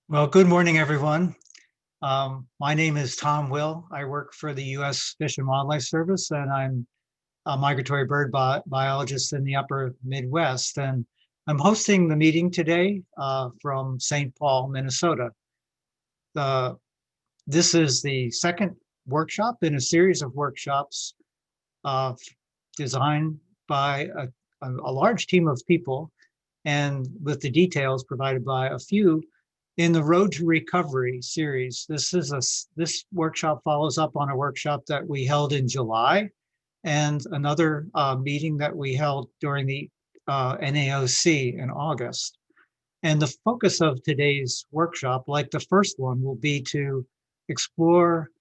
Well, good morning, everyone. My name is Tom Will. I work for the U.S. Fish and Wildlife Service, and I'm a migratory bird biologist in the upper Midwest. And I'm hosting the meeting today from St. Paul, Minnesota. Uh, this is the second workshop in a series of workshops uh, designed by a large team of people, and with the details provided by a few in the Road to Recovery series. This workshop follows up on a workshop that we held in July and another meeting that we held during the NAOC in August. And the focus of today's workshop, like the first one, will be to explore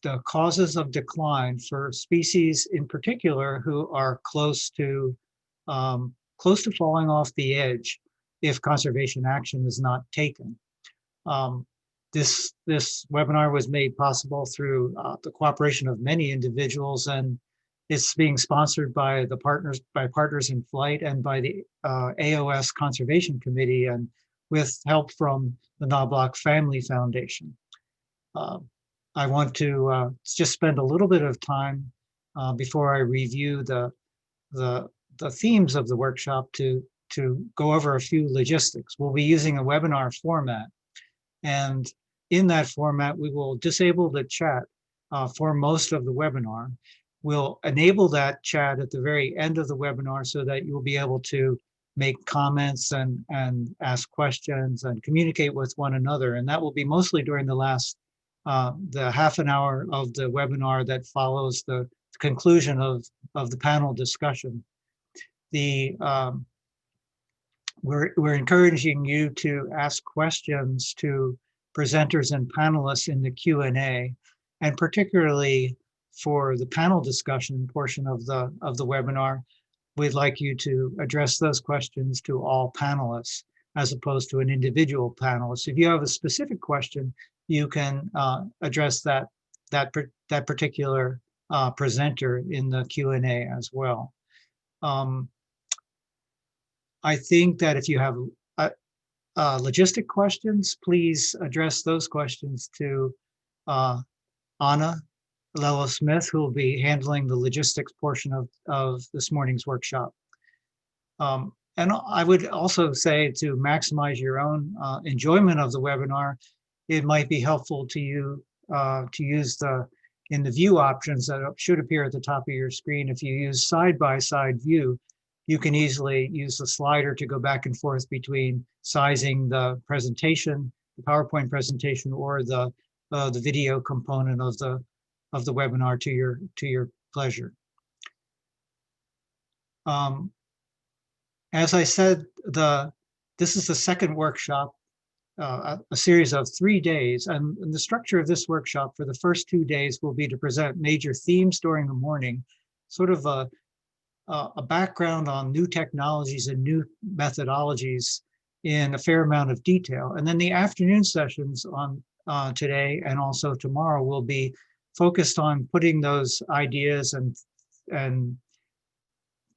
the causes of decline for species in particular who are close to falling off the edge if conservation action is not taken. Um, this webinar was made possible through the cooperation of many individuals, and it's being sponsored by Partners in Flight and by the AOS Conservation Committee, and with help from the Knobloch Family Foundation. I want to just spend a little bit of time before I review the themes of the workshop to go over a few logistics. We'll be using a webinar format, and in that format, we will disable the chat for most of the webinar. We'll enable that chat at the very end of the webinar so that you'll be able to make comments and ask questions and communicate with one another. And that will be mostly during the half an hour of the webinar that follows the conclusion of the panel discussion. We're encouraging you to ask questions to presenters and panelists in the Q&A, and particularly for the panel discussion portion of the webinar, we'd like you to address those questions to all panelists as opposed to an individual panelist. If you have a specific question, you can address that particular presenter in the Q&A as well. I think that if you have logistic questions, please address those questions to Anna Lello-Smith, who will be handling the logistics portion of this morning's workshop. And I would also say, to maximize your own enjoyment of the webinar, it might be helpful to you to use in the view options that should appear at the top of your screen. If you use side-by-side view, you can easily use the slider to go back and forth between sizing the presentation, the PowerPoint presentation, or the video component of the webinar to your pleasure. As I said, this is the second workshop, a series of 3 days, and the structure of this workshop for the first 2 days will be to present major themes during the morning, sort of a background on new technologies and new methodologies in a fair amount of detail. And then the afternoon sessions on today and also tomorrow will be focused on putting those ideas and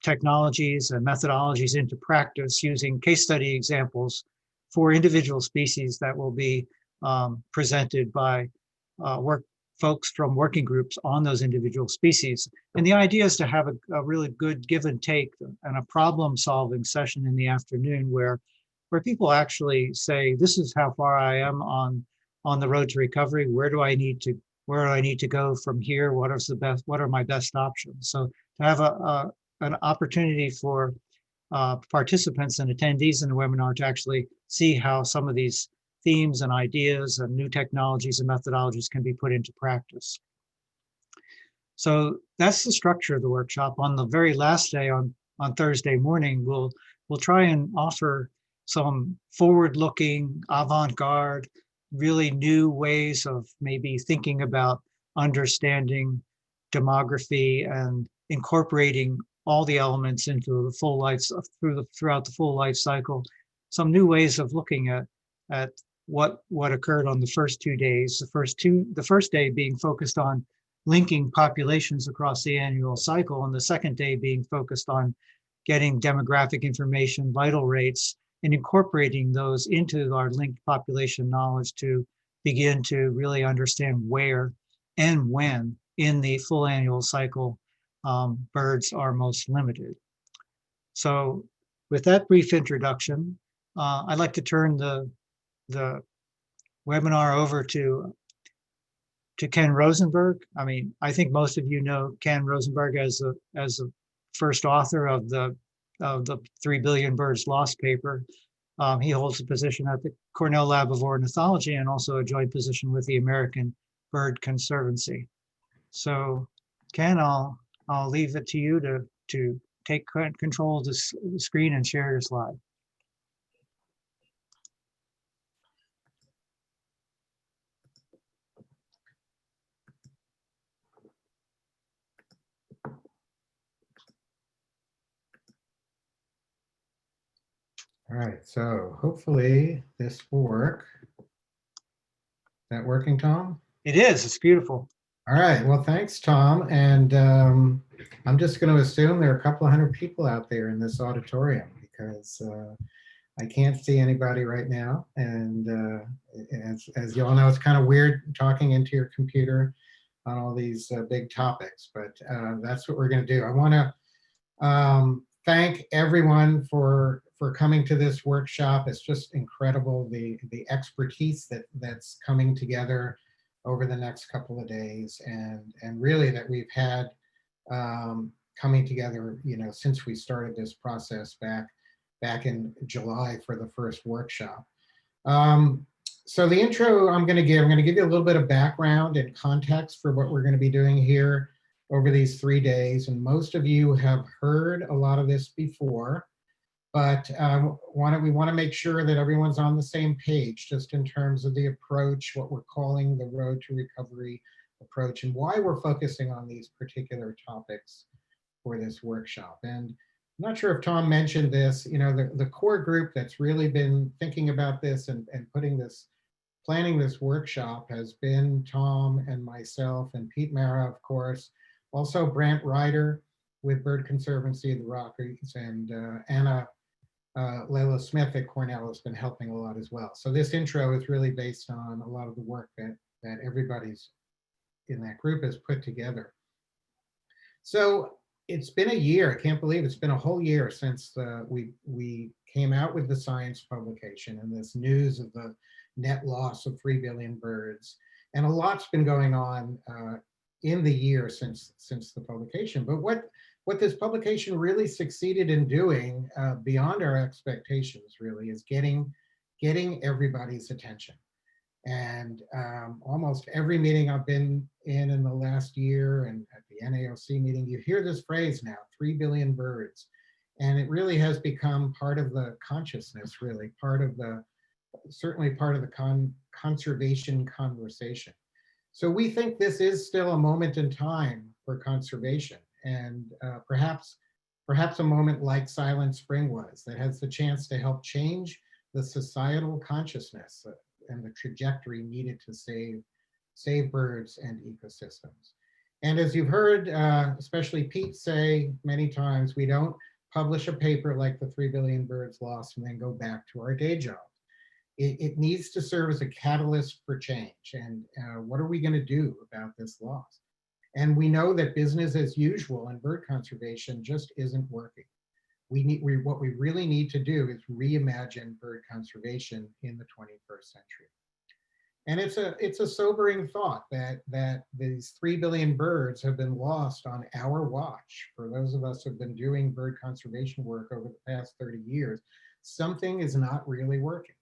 technologies and methodologies into practice using case study examples for individual species that will be presented by folks from working groups on those individual species. And the idea is to have a really good give and take and a problem-solving session in the afternoon where people actually say, this is how far I am on the road to recovery. Where do I need to go from here? What are my best options? So to have an opportunity for participants and attendees in the webinar to actually see how some of these themes and ideas and new technologies and methodologies can be put into practice. So that's the structure of the workshop. On the very last day, on Thursday morning, we'll try and offer some forward-looking, avant-garde, really new ways of maybe thinking about understanding demography and incorporating all the elements into the full life throughout the full life cycle. Some new ways of looking at what occurred on the first 2 days. The first day being focused on linking populations across the annual cycle, and the second day being focused on getting demographic information, vital rates, and incorporating those into our linked population knowledge to begin to really understand where and when in the full annual cycle birds are most limited. So with that brief introduction, I'd like to turn the webinar over to Ken Rosenberg. I mean, I think most of you know Ken Rosenberg as the first author of the 3 Billion Birds Lost paper. He holds a position at the Cornell Lab of Ornithology and also a joint position with the American Bird Conservancy. So, Ken, I'll leave it to you to take control of the screen and share your slide. All right, so hopefully this will work. Is that working, Tom? It is, it's beautiful. All right, well, thanks, Tom. And I'm just going to assume there are a couple of hundred people out there in this auditorium because I can't see anybody right now. And as you all know, it's kind of weird talking into your computer on all these big topics, but that's what we're going to do. I want to thank everyone for coming to this workshop. It's just incredible, the expertise that's coming together over the next couple of days, and really that we've had coming together, you know, since we started this process back in July for the first workshop. So the intro I'm going to give you a little bit of background and context for what we're going to be doing here over these 3 days. And most of you have heard a lot of this before, but we want to make sure that everyone's on the same page just in terms of the approach, what we're calling the Road to Recovery approach, and why we're focusing on these particular topics for this workshop. And I'm not sure if Tom mentioned this, you know, the core group that's really been thinking about this and planning this workshop has been Tom and myself and Pete Mara, of course, also Brant Ryder with Bird Conservancy of the Rockies, and Anna Layla Smith at Cornell has been helping a lot as well. So this intro is really based on a lot of the work that everybody's in that group has put together. So it's been a year. I can't believe it's been a whole year since we came out with the science publication and this news of the net loss of 3 billion birds. And a lot's been going on in the year since the publication. But what this publication really succeeded in doing, beyond our expectations, really, is getting everybody's attention. And almost every meeting I've been in the last year, and at the NAOC meeting, you hear this phrase now, 3 billion birds. And it really has become part of the consciousness, really, certainly part of the conservation conversation. So we think this is still a moment in time for conservation, and perhaps a moment like Silent Spring was, that has the chance to help change the societal consciousness and the trajectory needed to save birds and ecosystems. And as you've heard, especially Pete say many times, we don't publish a paper like the 3 billion birds lost and then go back to our day job. It needs to serve as a catalyst for change. And what are we going to do about this loss? And we know that business as usual in bird conservation just isn't working. What we really need to do is reimagine bird conservation in the 21st century. And it's a sobering thought that these 3 billion birds have been lost on our watch. For those of us who have been doing bird conservation work over the past 30 years, something is not really working.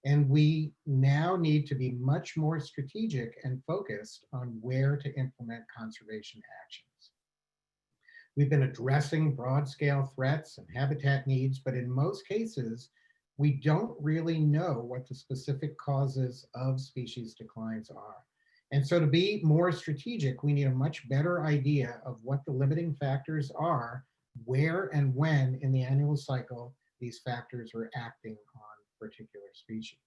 And we now need to be much more strategic and focused on where to implement conservation actions. We've been addressing broad-scale threats and habitat needs, but in most cases, we don't really know what the specific causes of species declines are. And so to be more strategic, we need a much better idea of what the limiting factors are, where and when in the annual cycle these factors are acting on particular species.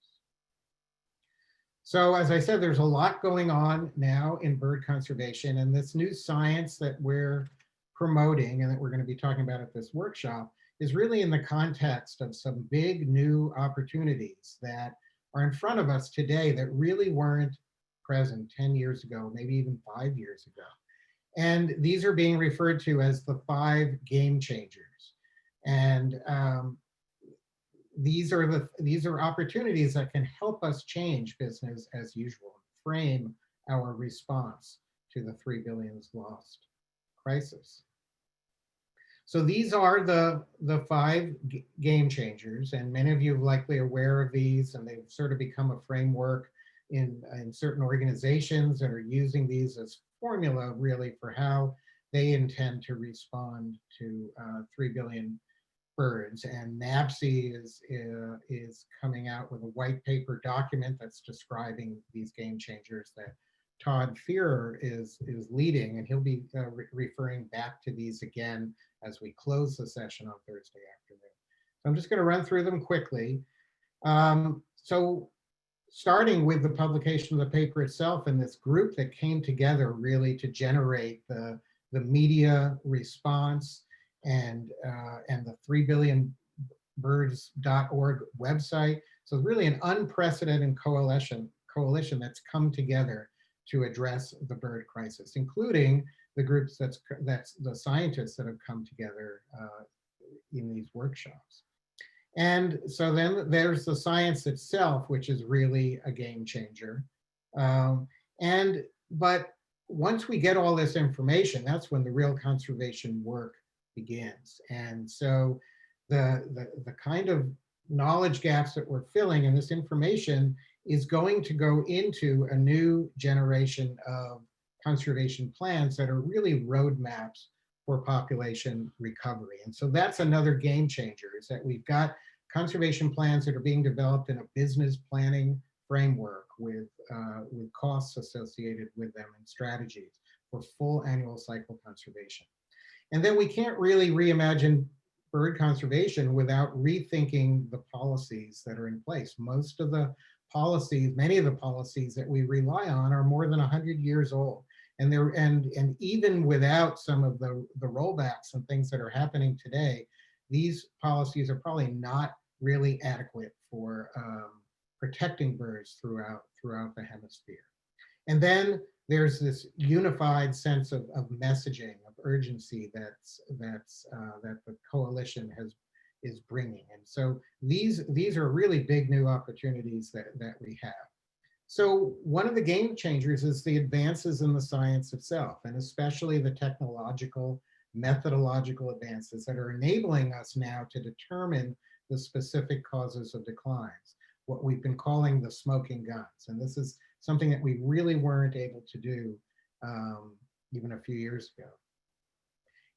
So as I said, there's a lot going on now in bird conservation, and this new science that we're promoting and that we're going to be talking about at this workshop is really in the context of some big new opportunities that are in front of us today that really weren't present 10 years ago, maybe even 5 years ago. And these are being referred to as the 5 game changers. And these are opportunities that can help us change business as usual, frame our response to the 3 billion lost crisis. So these are the 5 game changers, and many of you are likely aware of these, and they've sort of become a framework in certain organizations that are using these as formula really for how they intend to respond to 3 billion birds. And NAPSI is coming out with a white paper document that's describing these game changers that Todd Fearer is leading, and he'll be referring back to these again as we close the session on Thursday afternoon. So I'm just going to run through them quickly. So starting with the publication of the paper itself and this group that came together really to generate the media response and the 3billionbirds.org website. So really an unprecedented coalition that's come together to address the bird crisis, including the groups that's the scientists that have come together in these workshops. And so then there's the science itself, which is really a game changer. But once we get all this information, that's when the real conservation work begins. And so the kind of knowledge gaps that we're filling in this information is going to go into a new generation of conservation plans that are really roadmaps for population recovery. And so that's another game changer, is that we've got conservation plans that are being developed in a business planning framework with costs associated with them and strategies for full annual cycle conservation. And then we can't really reimagine bird conservation without rethinking the policies that are in place. Most of the policies, many of the policies that we rely on are more than 100 years old. And even without some of the rollbacks and things that are happening today, these policies are probably not really adequate for protecting birds throughout the hemisphere. And then there's this unified sense of messaging, of urgency that the coalition is bringing. And so these are really big new opportunities that we have. So one of the game changers is the advances in the science itself, and especially the technological, methodological advances that are enabling us now to determine the specific causes of declines, what we've been calling the smoking guns. And this is something that we really weren't able to do even a few years ago.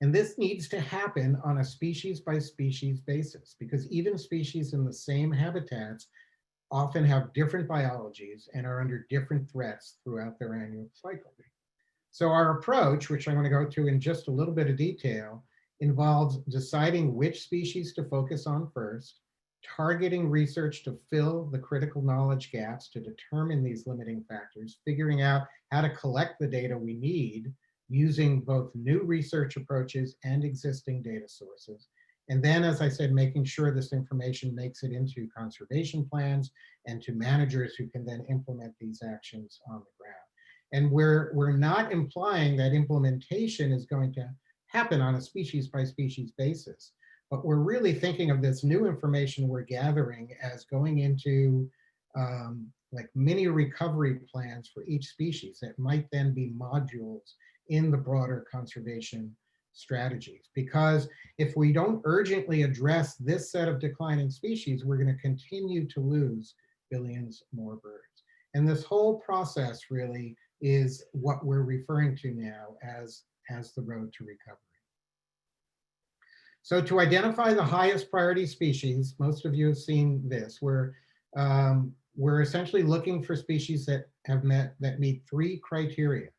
And this needs to happen on a species by species basis, because even species in the same habitats often have different biologies and are under different threats throughout their annual cycle. So our approach, which I'm going to go to in just a little bit of detail, involves deciding which species to focus on first, targeting research to fill the critical knowledge gaps to determine these limiting factors, figuring out how to collect the data we need using both new research approaches and existing data sources. And then, as I said, making sure this information makes it into conservation plans and to managers who can then implement these actions on the ground. And we're not implying that implementation is going to happen on a species by species basis, but we're really thinking of this new information we're gathering as going into like mini recovery plans for each species that might then be modules in the broader conservation strategies. Because if we don't urgently address this set of declining species, we're going to continue to lose billions more birds. And this whole process really is what we're referring to now as the road to recovery. So to identify the highest priority species, most of you have seen this, we're essentially looking for species that meet 3 criteria.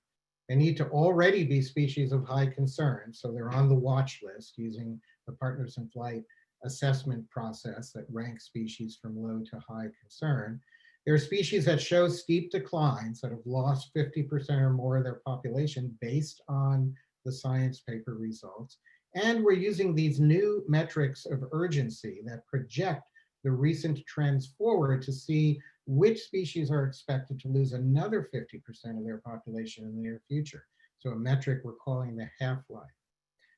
They need to already be species of high concern, so they're on the watch list using the Partners in Flight assessment process that ranks species from low to high concern. There are species that show steep declines, that have lost 50% or more of their population based on the science paper results. And we're using these new metrics of urgency that project the recent trends forward to see which species are expected to lose another 50% of their population in the near future. So a metric we're calling the half-life.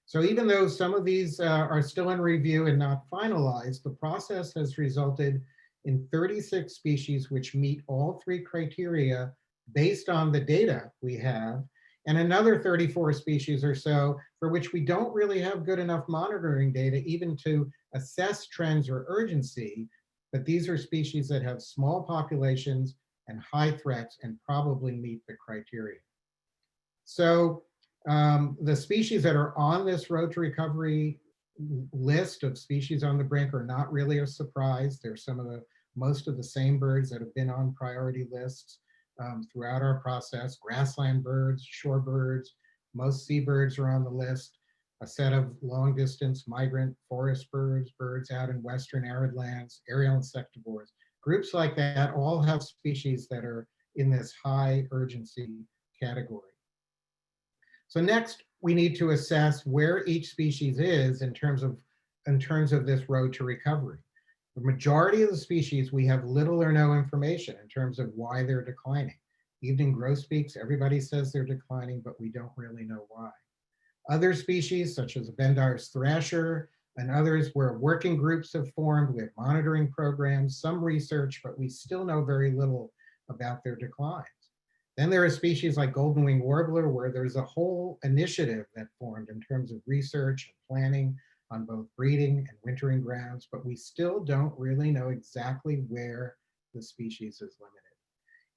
So even though some of these are still in review and not finalized, the process has resulted in 36 species which meet all three criteria based on the data we have, and another 34 species or so for which we don't really have good enough monitoring data even to assess trends or urgency, but these are species that have small populations and high threats and probably meet the criteria. So the species that are on this Road to Recovery list of species on the brink are not really a surprise. They're some of the most of the same birds that have been on priority lists throughout our process. Grassland birds, shorebirds, most seabirds are on the list. A set of long distance migrant forest birds, birds out in western arid lands, aerial insectivores. Groups like that all have species that are in this high urgency category. So next, we need to assess where each species is in terms of this road to recovery. The majority of the species, we have little or no information in terms of why they're declining. Evening grosbeaks, everybody says they're declining, but we don't really know why. Other species, such as Bendar's thrasher and others where working groups have formed with monitoring programs, some research, but we still know very little about their declines. Then there are species like golden wing warbler where there's a whole initiative that formed in terms of research and planning on both breeding and wintering grounds, but we still don't really know exactly where the species is limited.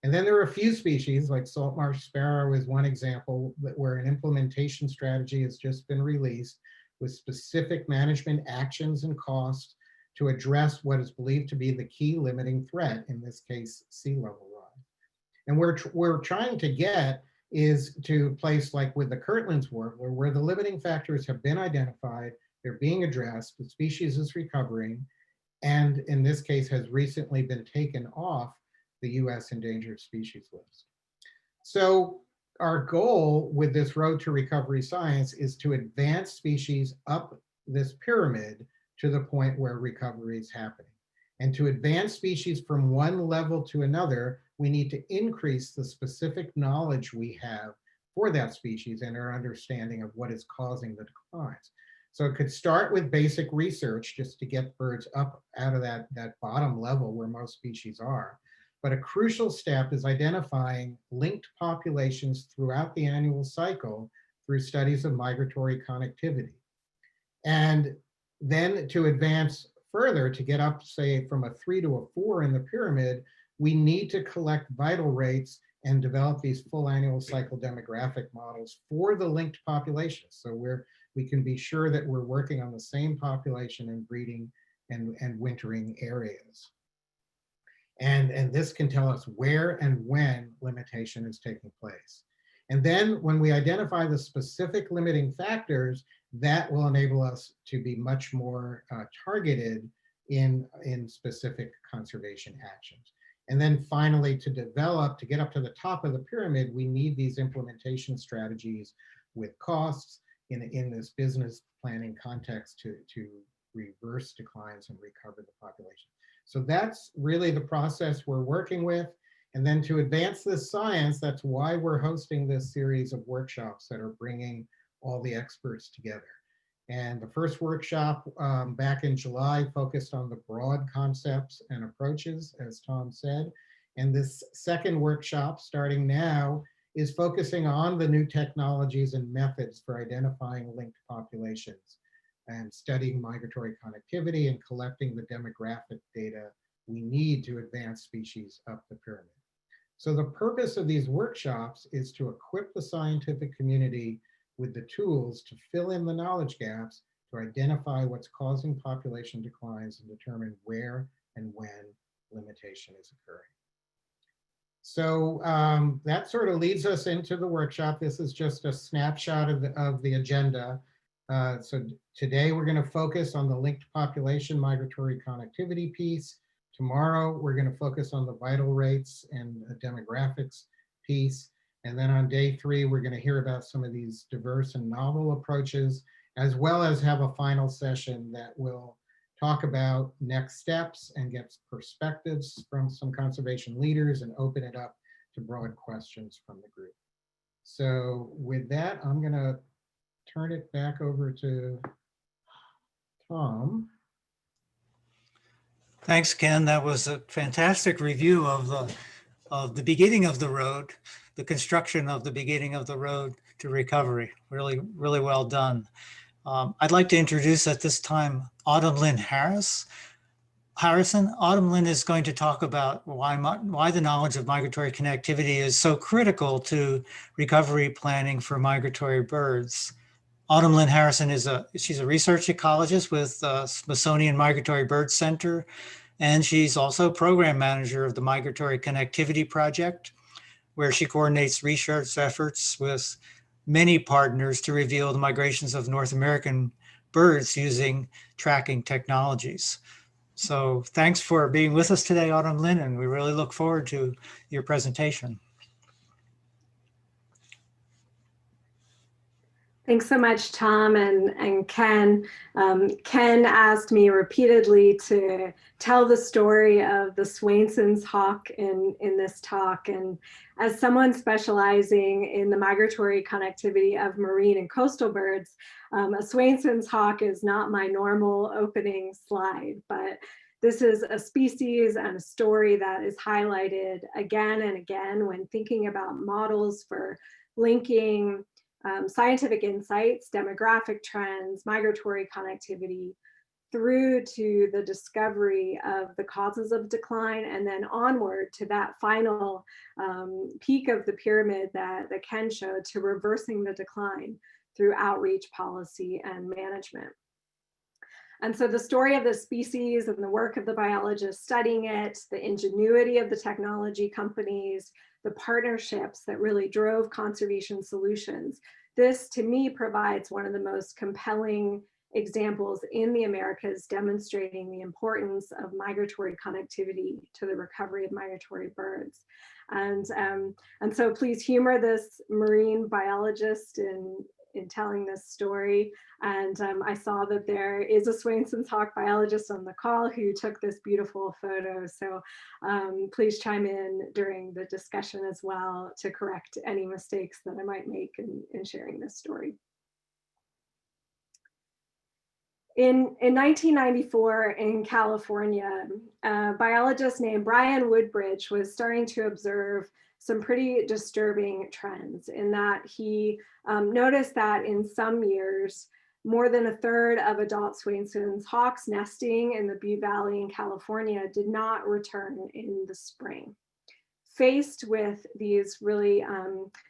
And then there are a few species like salt marsh sparrow is one example where an implementation strategy has just been released with specific management actions and costs to address what is believed to be the key limiting threat, in this case, sea level rise. And we're trying to get is to a place like with the Kirtland's warbler, where the limiting factors have been identified, they're being addressed, the species is recovering, and in this case has recently been taken off the US endangered species list. So our goal with this road to recovery science is to advance species up this pyramid to the point where recovery is happening. And to advance species from one level to another, we need to increase the specific knowledge we have for that species and our understanding of what is causing the declines. So it could start with basic research just to get birds up out of that bottom level where most species are. But a crucial step is identifying linked populations throughout the annual cycle through studies of migratory connectivity. And then to advance further, to get up, say, from a 3 to a 4 in the pyramid, we need to collect vital rates and develop these full annual cycle demographic models for the linked populations. So we can be sure that we're working on the same population and breeding and wintering areas. And this can tell us where and when limitation is taking place. And then when we identify the specific limiting factors, that will enable us to be much more targeted in specific conservation actions. And then finally, to get up to the top of the pyramid, we need these implementation strategies with costs in this business planning context to reverse declines and recover the population. So that's really the process we're working with. And then to advance this science, that's why we're hosting this series of workshops that are bringing all the experts together. And the first workshop back in July focused on the broad concepts and approaches, as Tom said. And this second workshop, starting now, is focusing on the new technologies and methods for identifying linked populations and studying migratory connectivity and collecting the demographic data we need to advance species up the pyramid. So the purpose of these workshops is to equip the scientific community with the tools to fill in the knowledge gaps, to identify what's causing population declines and determine where and when limitation is occurring. So that sort of leads us into the workshop. This is just a snapshot of the agenda. So today we're going to focus on the linked population migratory connectivity piece. Tomorrow we're going to focus on the vital rates and demographics piece. And then on day 3, we're going to hear about some of these diverse and novel approaches. as well as have a final session that will talk about next steps and get perspectives from some conservation leaders and open it up to broad questions from the group. So with that, I'm going to turn it back over to Tom. Thanks, Ken. That was a fantastic review of the beginning of the road, the construction of the beginning of the road to recovery. Really, really well done. I'd like to introduce at this time Autumn Lynn Harrison. Autumn Lynn is going to talk about why the knowledge of migratory connectivity is so critical to recovery planning for migratory birds. Autumn Lynn Harrison she's a research ecologist with Smithsonian Migratory Bird Center, and she's also program manager of the Migratory Connectivity Project, where she coordinates research efforts with many partners to reveal the migrations of North American birds using tracking technologies. So thanks for being with us today, Autumn Lynn, and we really look forward to your presentation. Thanks so much, Tom and Ken. Ken asked me repeatedly to tell the story of the Swainson's hawk in this talk. And as someone specializing in the migratory connectivity of marine and coastal birds, a Swainson's hawk is not my normal opening slide, but this is a species and a story that is highlighted again and again when thinking about models for linking scientific insights, demographic trends, migratory connectivity, through to the discovery of the causes of decline, and then onward to that final peak of the pyramid that Ken showed, to reversing the decline through outreach, policy, and management. And so the story of the species and the work of the biologists studying it, the ingenuity of the technology companies, the partnerships that really drove conservation solutions. This, to me, provides one of the most compelling examples in the Americas demonstrating the importance of migratory connectivity to the recovery of migratory birds. And so please humor this marine biologist in telling this story. And I saw that there is a Swainson's hawk biologist on the call who took this beautiful photo. So please chime in during the discussion as well to correct any mistakes that I might make in sharing this story. In 1994 in California, a biologist named Brian Woodbridge was starting to observe some pretty disturbing trends in that he noticed that in some years, more than a third of adult Swainson's hawks nesting in the Butte Valley in California did not return in the spring. Faced with these really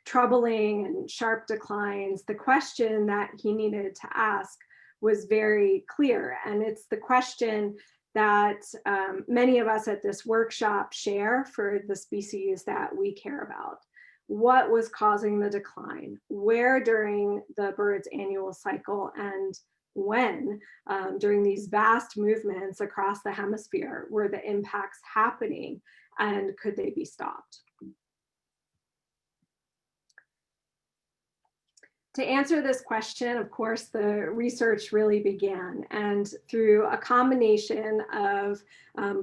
troubling and sharp declines, the question that he needed to ask was very clear. And it's the question that many of us at this workshop share for the species that we care about. What was causing the decline? Where during the bird's annual cycle, and when during these vast movements across the hemisphere were the impacts happening, and could they be stopped? To answer this question, of course, the research really began, and through a combination of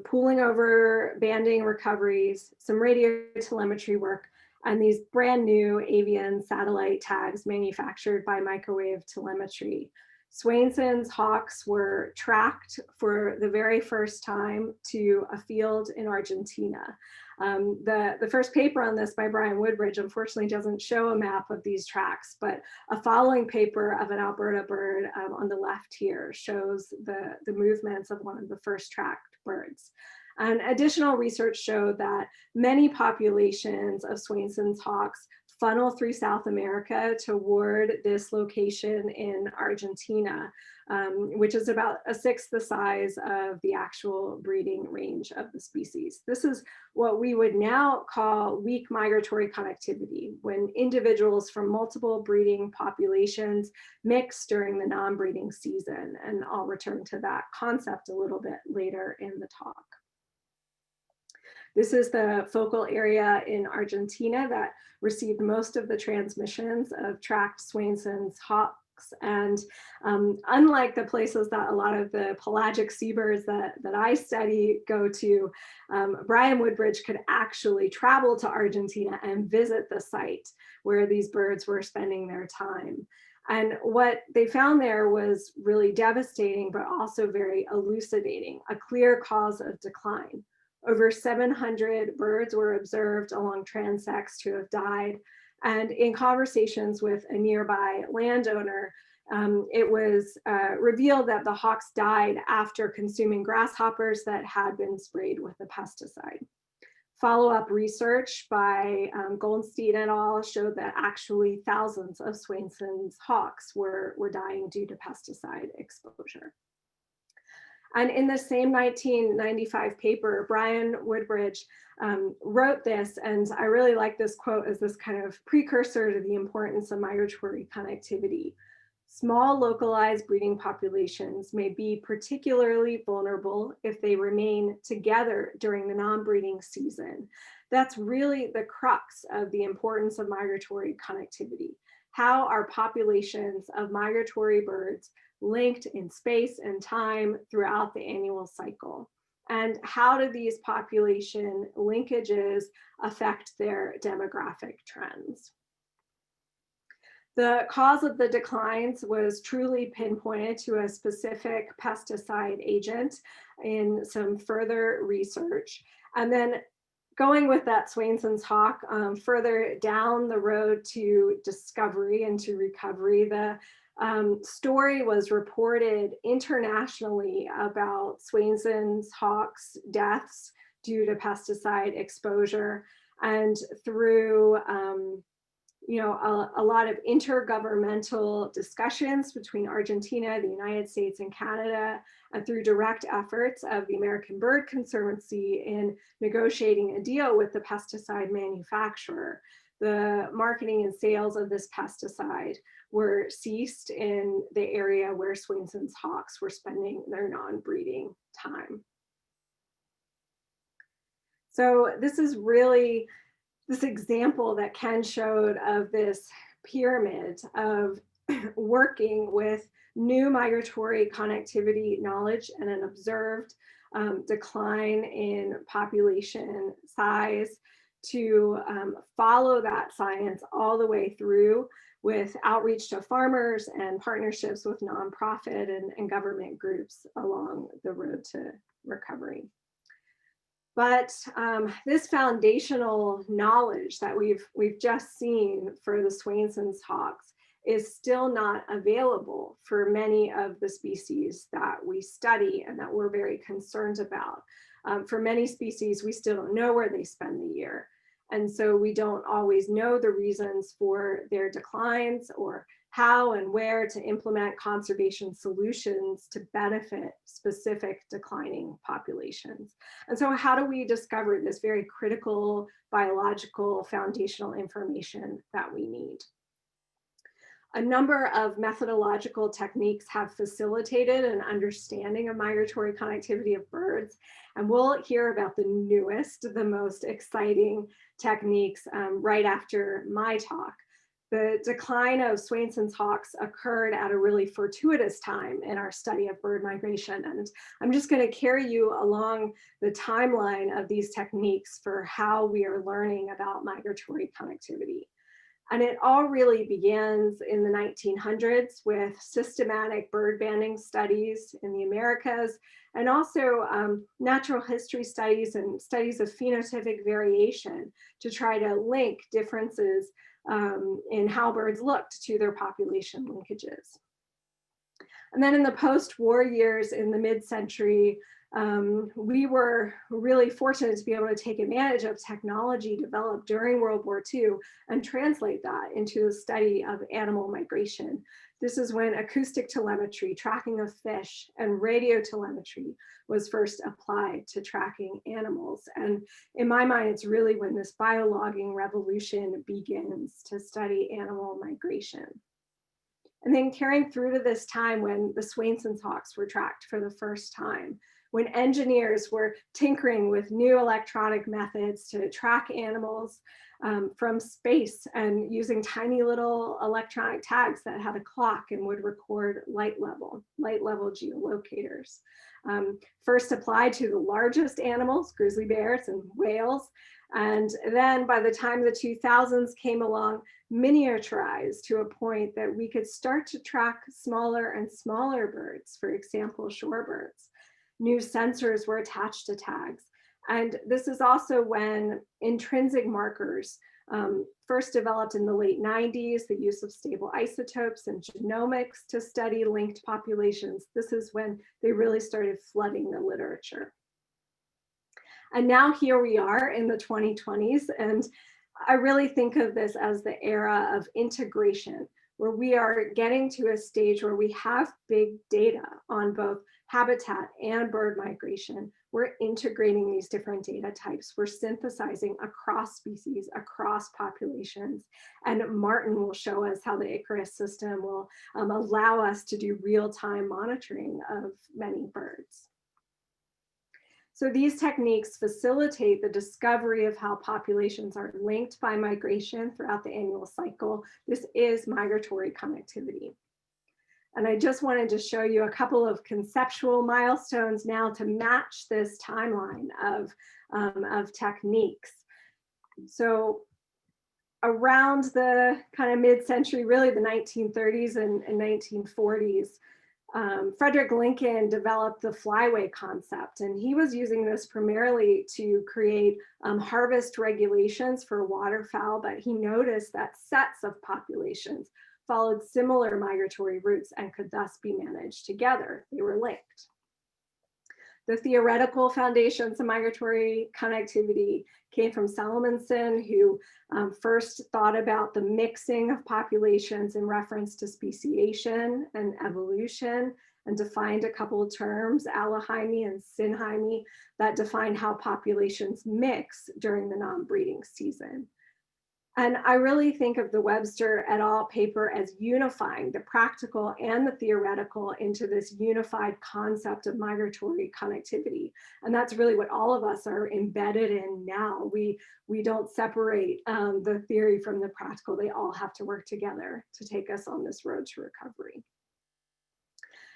pooling over banding recoveries, some radio telemetry work, and these brand new avian satellite tags manufactured by Microwave Telemetry, Swainson's hawks were tracked for the very first time to a field in Argentina. The first paper on this by Brian Woodbridge unfortunately doesn't show a map of these tracks, but a following paper of an Alberta bird on the left here shows the movements of one of the first tracked birds. And additional research showed that many populations of Swainson's hawks funnel through South America toward this location in Argentina, which is about a sixth the size of the actual breeding range of the species. This is what we would now call weak migratory connectivity, when individuals from multiple breeding populations mix during the non-breeding season. And I'll return to that concept a little bit later in the talk. This is the focal area in Argentina that received most of the transmissions of tracked Swainson's hawks hawks. And unlike the places that a lot of the pelagic seabirds that I study go to, Brian Woodbridge could actually travel to Argentina and visit the site where these birds were spending their time. And what they found there was really devastating, but also very elucidating, a clear cause of decline. Over 700 birds were observed along transects to have died. And in conversations with a nearby landowner, it was revealed that the hawks died after consuming grasshoppers that had been sprayed with a pesticide. Follow-up research by Goldstein et al. Showed that actually thousands of Swainson's hawks were dying due to pesticide exposure. And in the same 1995 paper, Brian Woodbridge wrote this, and I really like this quote as this kind of precursor to the importance of migratory connectivity. Small localized breeding populations may be particularly vulnerable if they remain together during the non-breeding season. That's really the crux of the importance of migratory connectivity. How are populations of migratory birds linked in space and time throughout the annual cycle? And how do these population linkages affect their demographic trends? The cause of the declines was truly pinpointed to a specific pesticide agent in some further research. And then going with that Swainson's hawk further down the road to discovery and to recovery, the story was reported internationally about Swainson's hawks' deaths due to pesticide exposure, and through a lot of intergovernmental discussions between Argentina, the United States, and Canada, and through direct efforts of the American Bird Conservancy in negotiating a deal with the pesticide manufacturer, the marketing and sales of this pesticide were ceased in the area where Swainson's hawks were spending their non-breeding time. So this is really this example that Ken showed of this pyramid of working with new migratory connectivity knowledge and an observed decline in population size to follow that science all the way through with outreach to farmers and partnerships with nonprofit and government groups along the road to recovery. But this foundational knowledge that we've just seen for the Swainson's hawks is still not available for many of the species that we study and that we're very concerned about. For many species, we still don't know where they spend the year. And so we don't always know the reasons for their declines or how and where to implement conservation solutions to benefit specific declining populations. And so how do we discover this very critical biological foundational information that we need? A number of methodological techniques have facilitated an understanding of migratory connectivity of birds, and we'll hear about the newest, the most exciting techniques right after my talk. The decline of Swainson's hawks occurred at a really fortuitous time in our study of bird migration. And I'm just going to carry you along the timeline of these techniques for how we are learning about migratory connectivity. And it all really begins in the 1900s with systematic bird banding studies in the Americas, and also natural history studies and studies of phenotypic variation to try to link differences in how birds looked to their population linkages. And then in the post-war years in the mid-century, we were really fortunate to be able to take advantage of technology developed during World War II and translate that into the study of animal migration. This is when acoustic telemetry, tracking of fish, and radio telemetry was first applied to tracking animals. And in my mind, it's really when this biologging revolution begins to study animal migration. And then carrying through to this time when the Swainson's hawks were tracked for the first time, when engineers were tinkering with new electronic methods to track animals from space and using tiny little electronic tags that had a clock and would record light level geolocators. First applied to the largest animals, grizzly bears and whales. And then by the time the 2000s came along, miniaturized to a point that we could start to track smaller and smaller birds, for example, shorebirds. New sensors were attached to tags. And this is also when intrinsic markers first developed in the late 90s, the use of stable isotopes and genomics to study linked populations. This is when they really started flooding the literature. And now here we are in the 2020s, and I really think of this as the era of integration, where we are getting to a stage where we have big data on both habitat and bird migration. We're integrating these different data types. We're synthesizing across species, across populations. And Martin will show us how the Icarus system will allow us to do real-time monitoring of many birds. So these techniques facilitate the discovery of how populations are linked by migration throughout the annual cycle. This is migratory connectivity. And I just wanted to show you a couple of conceptual milestones now to match this timeline of techniques. So around the kind of mid-century, really the 1930s and 1940s, Frederick Lincoln developed the flyway concept, and he was using this primarily to create harvest regulations for waterfowl, but he noticed that sets of populations followed similar migratory routes and could thus be managed together. They were linked. The theoretical foundations of migratory connectivity came from Salmonson, who first thought about the mixing of populations in reference to speciation and evolution, and defined a couple of terms, allohymy and synhymy, that define how populations mix during the non-breeding season. And I really think of the Webster et al. Paper as unifying the practical and the theoretical into this unified concept of migratory connectivity. And that's really what all of us are embedded in now. We don't separate the theory from the practical. They all have to work together to take us on this road to recovery.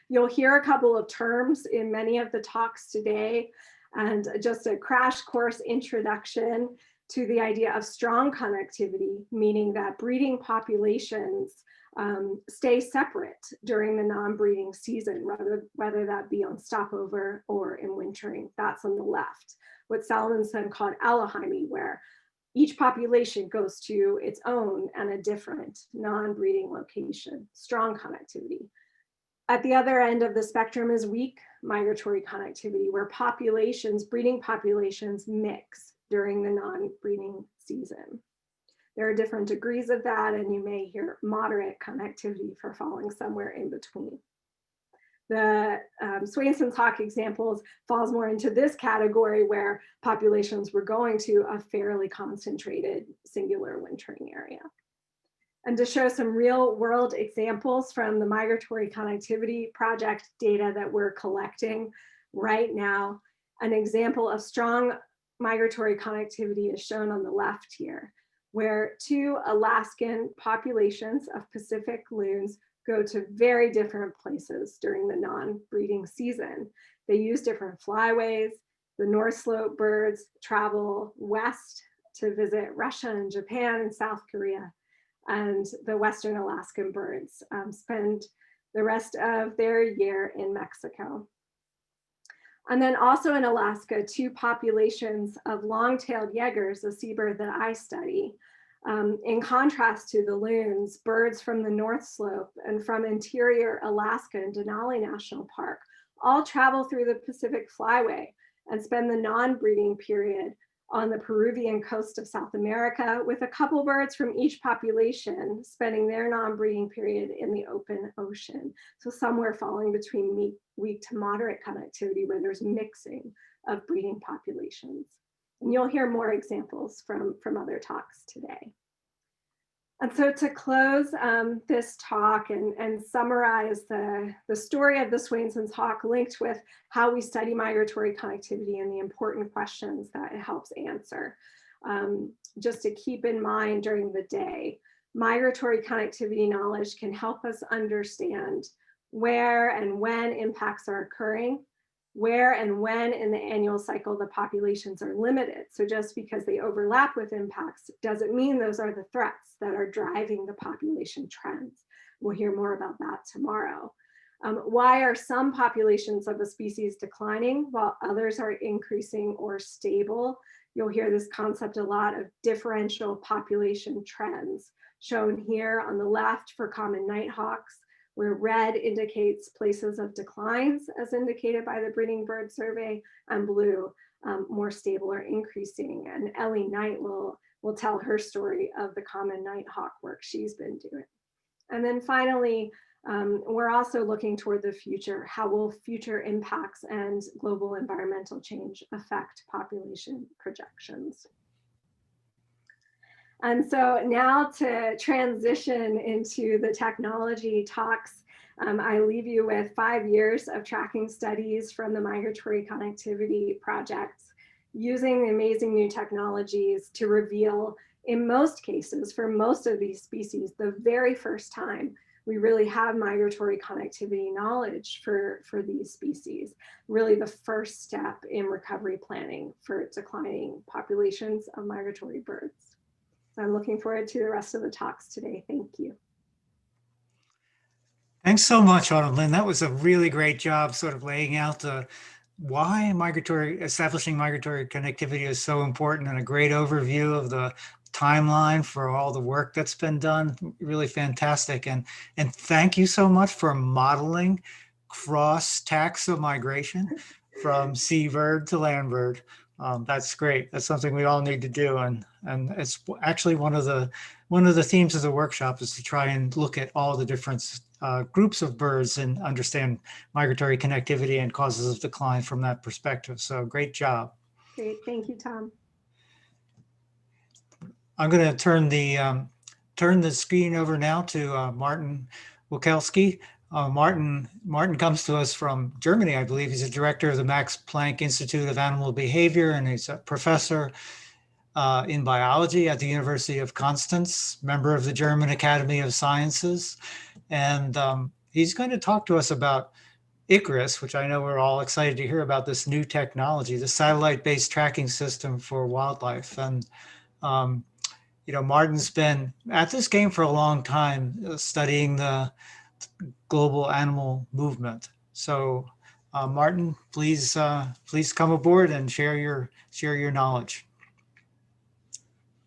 You'll hear a couple of terms in many of the talks today, and just a crash course introduction to the idea of strong connectivity, meaning that breeding populations stay separate during the non-breeding season, whether that be on stopover or in wintering. That's on the left. What Salmonson called allohymy, where each population goes to its own and a different non-breeding location, strong connectivity. At the other end of the spectrum is weak migratory connectivity, where populations, breeding populations, mix during the non-breeding season. There are different degrees of that, and you may hear moderate connectivity for falling somewhere in between. The Swainson's hawk examples falls more into this category, where populations were going to a fairly concentrated singular wintering area. And to show some real world examples from the Migratory Connectivity Project data that we're collecting right now, an example of strong migratory connectivity is shown on the left here, where two Alaskan populations of Pacific loons go to very different places during the non-breeding season. They use different flyways. The North Slope birds travel west to visit Russia and Japan and South Korea, and the Western Alaskan birds spend the rest of their year in Mexico. And then also in Alaska, two populations of long-tailed yegers, a seabird that I study, in contrast to the loons, birds from the North Slope and from interior Alaska and Denali National Park all travel through the Pacific Flyway and spend the non-breeding period on the Peruvian coast of South America, with a couple birds from each population spending their non-breeding period in the open ocean. So somewhere falling between weak to moderate connectivity, where there's mixing of breeding populations. And you'll hear more examples from other talks today. And so to close this talk and summarize the story of the Swainson's hawk linked with how we study migratory connectivity and the important questions that it helps answer. just to keep in mind during the day. Migratory connectivity knowledge can help us understand where and when impacts are occurring, where and when in the annual cycle the populations are limited. So just because they overlap with impacts doesn't mean those are the threats that are driving the population trends. We'll hear more about that tomorrow. Why are some populations of a species declining while others are increasing or stable? You'll hear this concept a lot of differential population trends, shown here on the left for common nighthawks, where red indicates places of declines as indicated by the Breeding Bird Survey, and blue more stable or increasing. And Ellie Knight will tell her story of the common nighthawk work she's been doing. And then finally, we're also looking toward the future. How will future impacts and global environmental change affect population projections? And so now to transition into the technology talks, I leave you with 5 years of tracking studies from the Migratory Connectivity Projects, using amazing new technologies to reveal, in most cases, for most of these species, the very first time we really have migratory connectivity knowledge for these species, really the first step in recovery planning for declining populations of migratory birds. So I'm looking forward to the rest of the talks today. Thank you. Thanks so much, Autumn Lynn. That was a really great job sort of laying out the why establishing migratory connectivity is so important, and a great overview of the timeline for all the work that's been done. Really fantastic. And thank you so much for modeling cross taxa migration from seabird to landbird. That's great. That's something we all need to do. And it's actually one of the themes of the workshop is to try and look at all the different groups of birds and understand migratory connectivity and causes of decline from that perspective. So great job. Great. Thank you, Tom. I'm going to turn the screen over now to Martin Wikelski. Martin comes to us from Germany, I believe. He's a director of the Max Planck Institute of Animal Behavior, and he's a professor in biology at the University of Constance, member of the German Academy of Sciences. And he's going to talk to us about Icarus, which I know we're all excited to hear about, this new technology, the satellite-based tracking system for wildlife. And Martin's been at this game for a long time, studying the global animal movement. So, Martin, please come aboard and share your knowledge.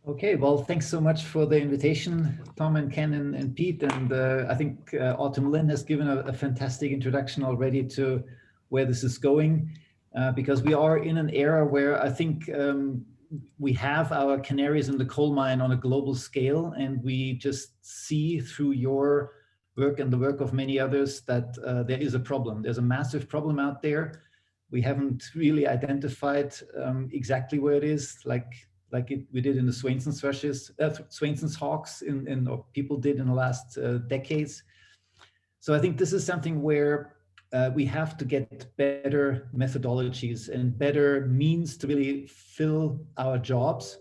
Okay, well, thanks so much for the invitation, Tom and Ken and Pete. And I think Autumn Lynn has given a fantastic introduction already to where this is going, because we are in an era where I think we have our canaries in the coal mine on a global scale, and we just see through your work and the work of many others that there is a problem. There's a massive problem out there. We haven't really identified exactly where it is, like we did in the Swainson's thrushes, Swainson's hawks, or people did in the last decades. So I think this is something where we have to get better methodologies and better means to really fill our jobs.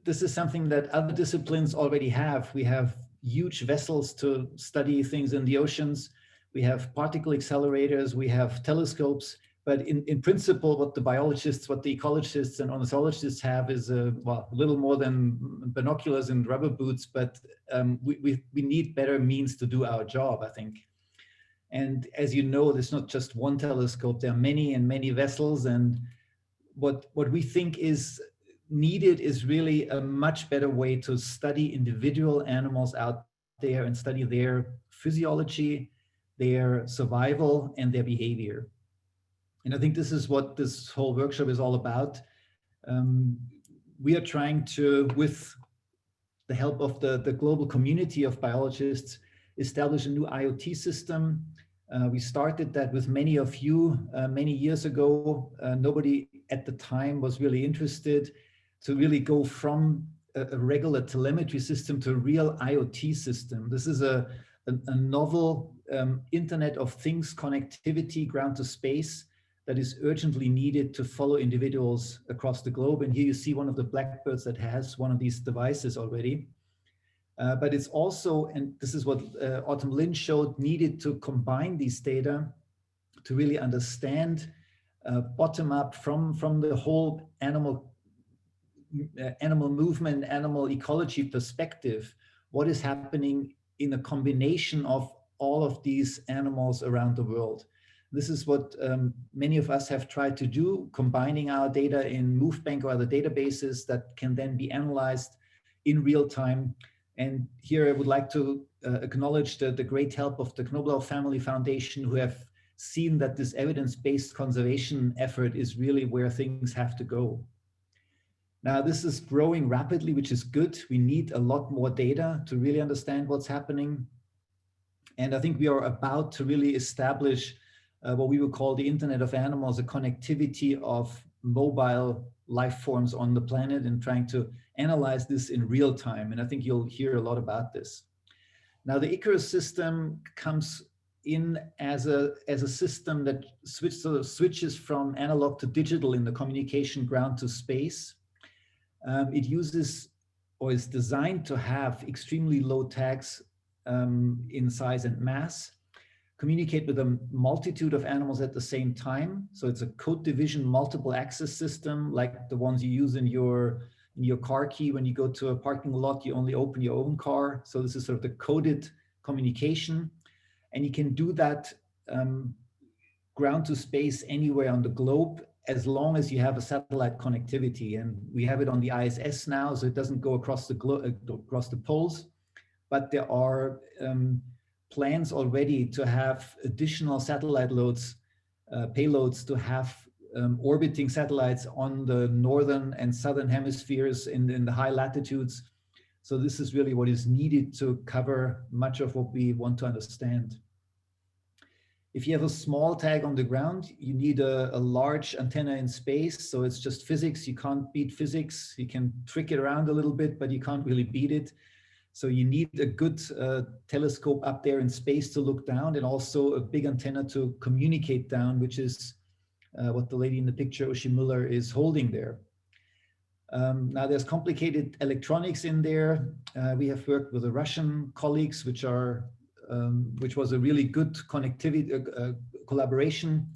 This is something that other disciplines already have. We have huge vessels to study things in the oceans. We have particle accelerators, we have telescopes. But in principle, what the biologists, what the ecologists and ornithologists have is a little more than binoculars and rubber boots, but we need better means to do our job, I think. And as you know, there's not just one telescope, there are many and many vessels. And what we think is needed is really a much better way to study individual animals out there and study their physiology, their survival, and their behavior. And I think this is what this whole workshop is all about. We are trying to, with the help of the global community of biologists, establish a new IoT system. We started that with many of you many years ago. Nobody at the time was really interested to really go from a regular telemetry system to a real IoT system. This is a novel Internet of Things connectivity, ground to space, that is urgently needed to follow individuals across the globe. And here you see one of the blackbirds that has one of these devices already. But it's also, and this is what Autumn Lynn showed, needed to combine these data to really understand bottom up from the whole animal movement, animal ecology perspective, what is happening in a combination of all of these animals around the world. This is what many of us have tried to do, combining our data in MoveBank or other databases that can then be analyzed in real time. And here I would like to acknowledge the great help of the Knobloch Family Foundation, who have seen that this evidence-based conservation effort is really where things have to go. Now, this is growing rapidly, which is good. We need a lot more data to really understand what's happening. And I think we are about to really establish what we would call the Internet of Animals, a connectivity of mobile life forms on the planet, and trying to analyze this in real time. And I think you'll hear a lot about this. Now, the Icarus system comes in as a system that switches from analog to digital in the communication ground to space. It uses, or is designed to have, extremely low tags in size and mass, communicate with a multitude of animals at the same time. So it's a code division multiple access system, like the ones you use in your car key. When you go to a parking lot, you only open your own car. So this is sort of the coded communication. And you can do that ground to space anywhere on the globe, as long as you have a satellite connectivity. And we have it on the ISS now, so it doesn't go across the poles. But there are plans already to have additional satellite loads, payloads, to have orbiting satellites on the northern and southern hemispheres in the high latitudes. So this is really what is needed to cover much of what we want to understand. If you have a small tag on the ground, you need a large antenna in space. So it's just physics. You can't beat physics. You can trick it around a little bit, but you can't really beat it. So you need a good telescope up there in space to look down, and also a big antenna to communicate down, which is what the lady in the picture, Uschi Müller, is holding there. Now there's complicated electronics in there. We have worked with the Russian colleagues, which was a really good connectivity collaboration.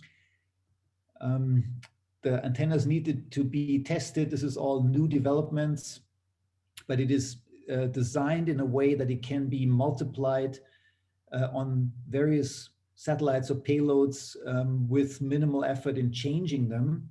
The antennas needed to be tested. This is all new developments, but it is designed in a way that it can be multiplied on various satellites or payloads with minimal effort in changing them.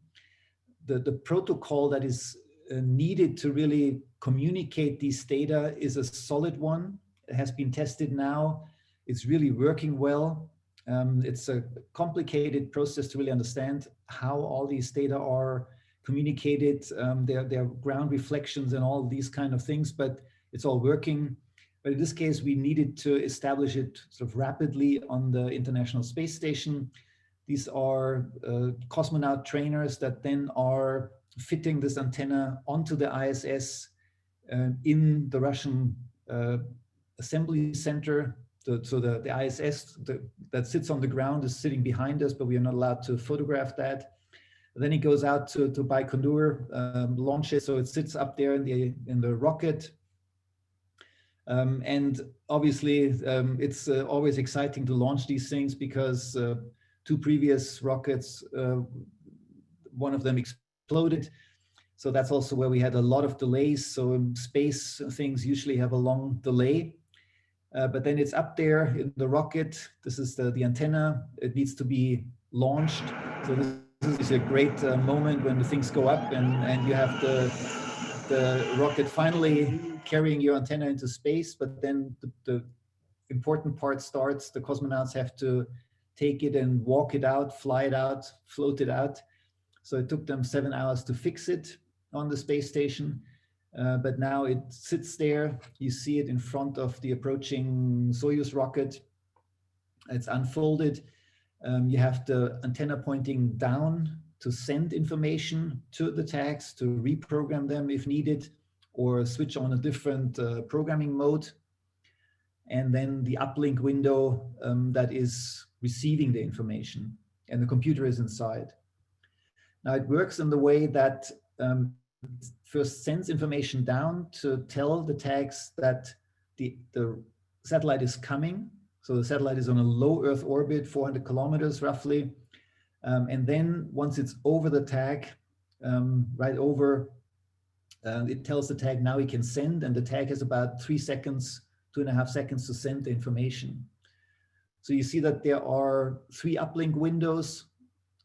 The protocol that is needed to really communicate these data is a solid one. It has been tested now. It's really working well. It's a complicated process to really understand how all these data are communicated, their ground reflections and all these kind of things, but it's all working. But in this case, we needed to establish it sort of rapidly on the International Space Station. These are cosmonaut trainers that then are fitting this antenna onto the ISS in the Russian assembly center. So the ISS that sits on the ground is sitting behind us, but we are not allowed to photograph that. Then it goes out to Baikonur, launch it, so it sits up there in the rocket. And obviously, it's always exciting to launch these things, because two previous rockets, one of them exploded. So that's also where we had a lot of delays. So space things usually have a long delay. But then it's up there in the rocket. This is the antenna. It needs to be launched. So this is a great moment when the things go up and you have the rocket finally carrying your antenna into space. But then the important part starts. The cosmonauts have to take it and walk it out, fly it out, float it out. So it took them 7 hours to fix it on the space station. But now it sits there. You see it in front of the approaching Soyuz rocket. It's unfolded. You have the antenna pointing down to send information to the tags, to reprogram them if needed, or switch on a different programming mode. And then the uplink window that is receiving the information, and the computer is inside. Now it works in the way that first sends information down to tell the tags that the satellite is coming. So the satellite is on a low Earth orbit, 400 kilometers roughly. And then once it's over the tag, right over, it tells the tag now it can send, and the tag has about 3 seconds, 2.5 seconds to send the information. So you see that there are 3 uplink windows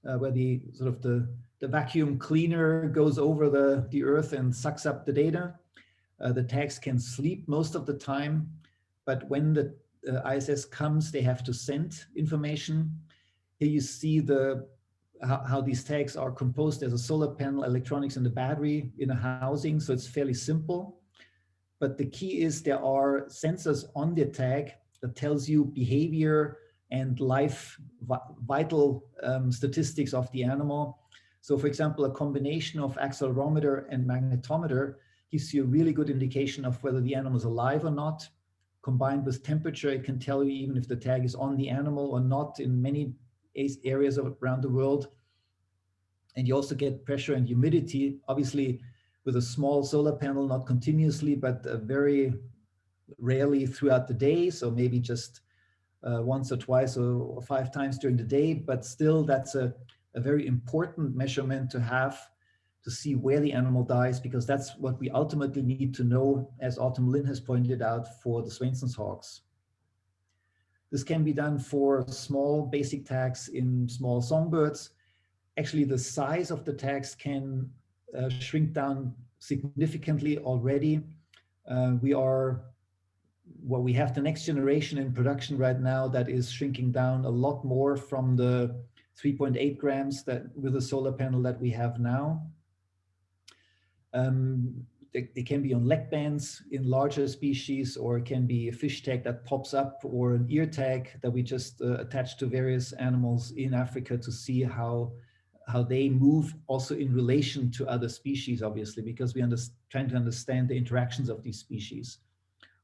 where the sort of the vacuum cleaner goes over the Earth and sucks up the data. The tags can sleep most of the time, but when the ISS comes, they have to send information. Here you see how these tags are composed. There's a solar panel, electronics, and the battery in a housing, so it's fairly simple. But the key is there are sensors on the tag that tells you behavior and life vital statistics of the animal. So for example, a combination of accelerometer and magnetometer gives you a really good indication of whether the animal is alive or not. Combined with temperature, it can tell you even if the tag is on the animal or not in many areas around the world. And you also get pressure and humidity, obviously with a small solar panel, not continuously, but very rarely throughout the day. So maybe just once or twice or 5 times during the day, but still that's a very important measurement to have to see where the animal dies, because that's what we ultimately need to know, as Autumn Lynn has pointed out, for the Swainson's hawks. This can be done for small basic tags in small songbirds. Actually, the size of the tags can shrink down significantly already. We have the next generation in production right now that is shrinking down a lot more from the 3.8 grams that with a solar panel that we have now. They can be on leg bands in larger species, or it can be a fish tag that pops up, or an ear tag that we just attach to various animals in Africa to see how they move also in relation to other species, obviously, because we trying to understand the interactions of these species.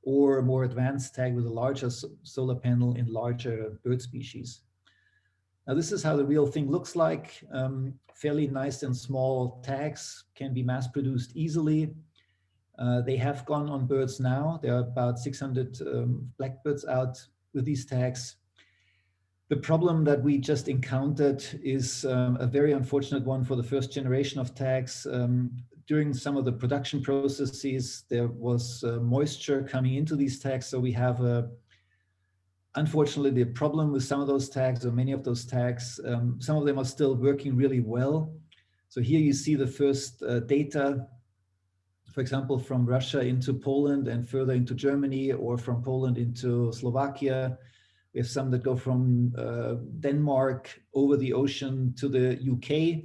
Or a more advanced tag with a larger solar panel in larger bird species. Now this is how the real thing looks like. Fairly nice and small tags, can be mass produced easily. They have gone on birds now. There are about 600 blackbirds out with these tags. The problem that we just encountered is a very unfortunate one for the first generation of tags. During some of the production processes, there was moisture coming into these tags. So we have unfortunately the problem with some of those tags, or many of those tags. Some of them are still working really well. So here you see the first data, for example, from Russia into Poland and further into Germany, or from Poland into Slovakia. We have some that go from Denmark over the ocean to the UK.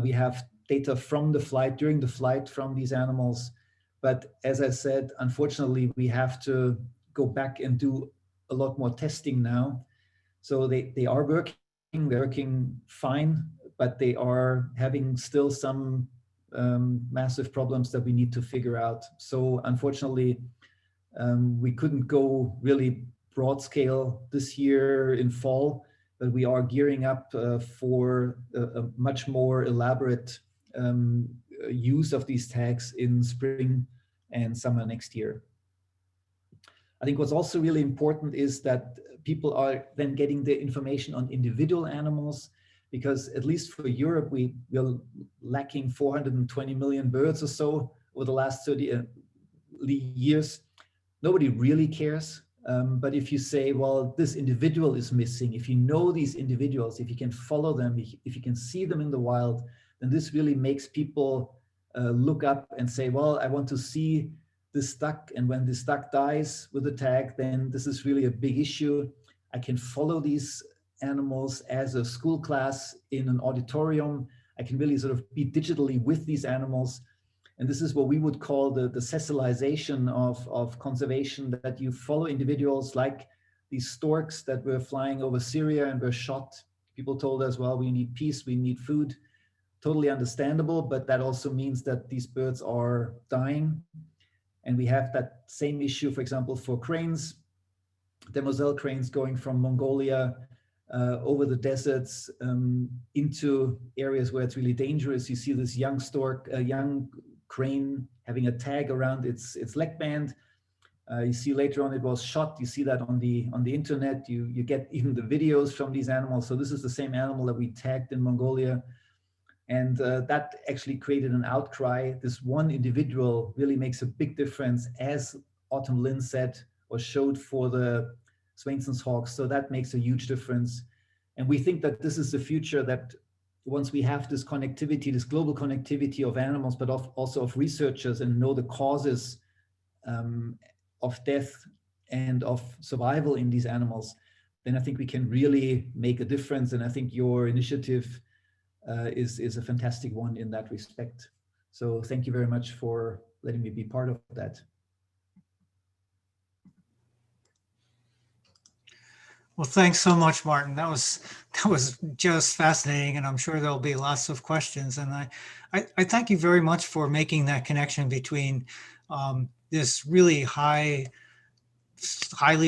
We have data from the flight, during the flight from these animals. But as I said, unfortunately, we have to go back and do a lot more testing now. So they are working, they're working fine, but they are having still some massive problems that we need to figure out. So unfortunately, we couldn't go really broad scale this year in fall, but we are gearing up for a much more elaborate use of these tags in spring and summer next year. I think what's also really important is that people are then getting the information on individual animals, because at least for Europe, we're lacking 420 million birds or so over the last 30 years. Nobody really cares. But if you say, well, this individual is missing, if you know these individuals, if you can follow them, if you can see them in the wild, then this really makes people look up and say, well, I want to see this duck. And when this duck dies with the tag, then this is really a big issue. I can follow these animals as a school class in an auditorium. I can really sort of be digitally with these animals. And this is what we would call the sessilization of conservation, that you follow individuals like these storks that were flying over Syria and were shot. People told us, well, we need peace, we need food. Totally understandable, but that also means that these birds are dying. And we have that same issue, for example, for cranes, demoiselle cranes going from Mongolia over the deserts into areas where it's really dangerous. You see this young stork, a young crane having a tag around its leg band. You see later on it was shot. You see that on the internet. You get even the videos from these animals. So this is the same animal that we tagged in Mongolia. And that actually created an outcry. This one individual really makes a big difference, as Autumn Lynn said or showed for the Swainson's hawks. So that makes a huge difference. And we think that this is the future, that once we have this connectivity, this global connectivity of animals, but also of researchers, and know the causes of death and of survival in these animals, then I think we can really make a difference. And I think your initiative is a fantastic one in that respect. So thank you very much for letting me be part of that. Well, thanks so much, Martin. That was just fascinating, and I'm sure there'll be lots of questions. And I thank you very much for making that connection between this really highly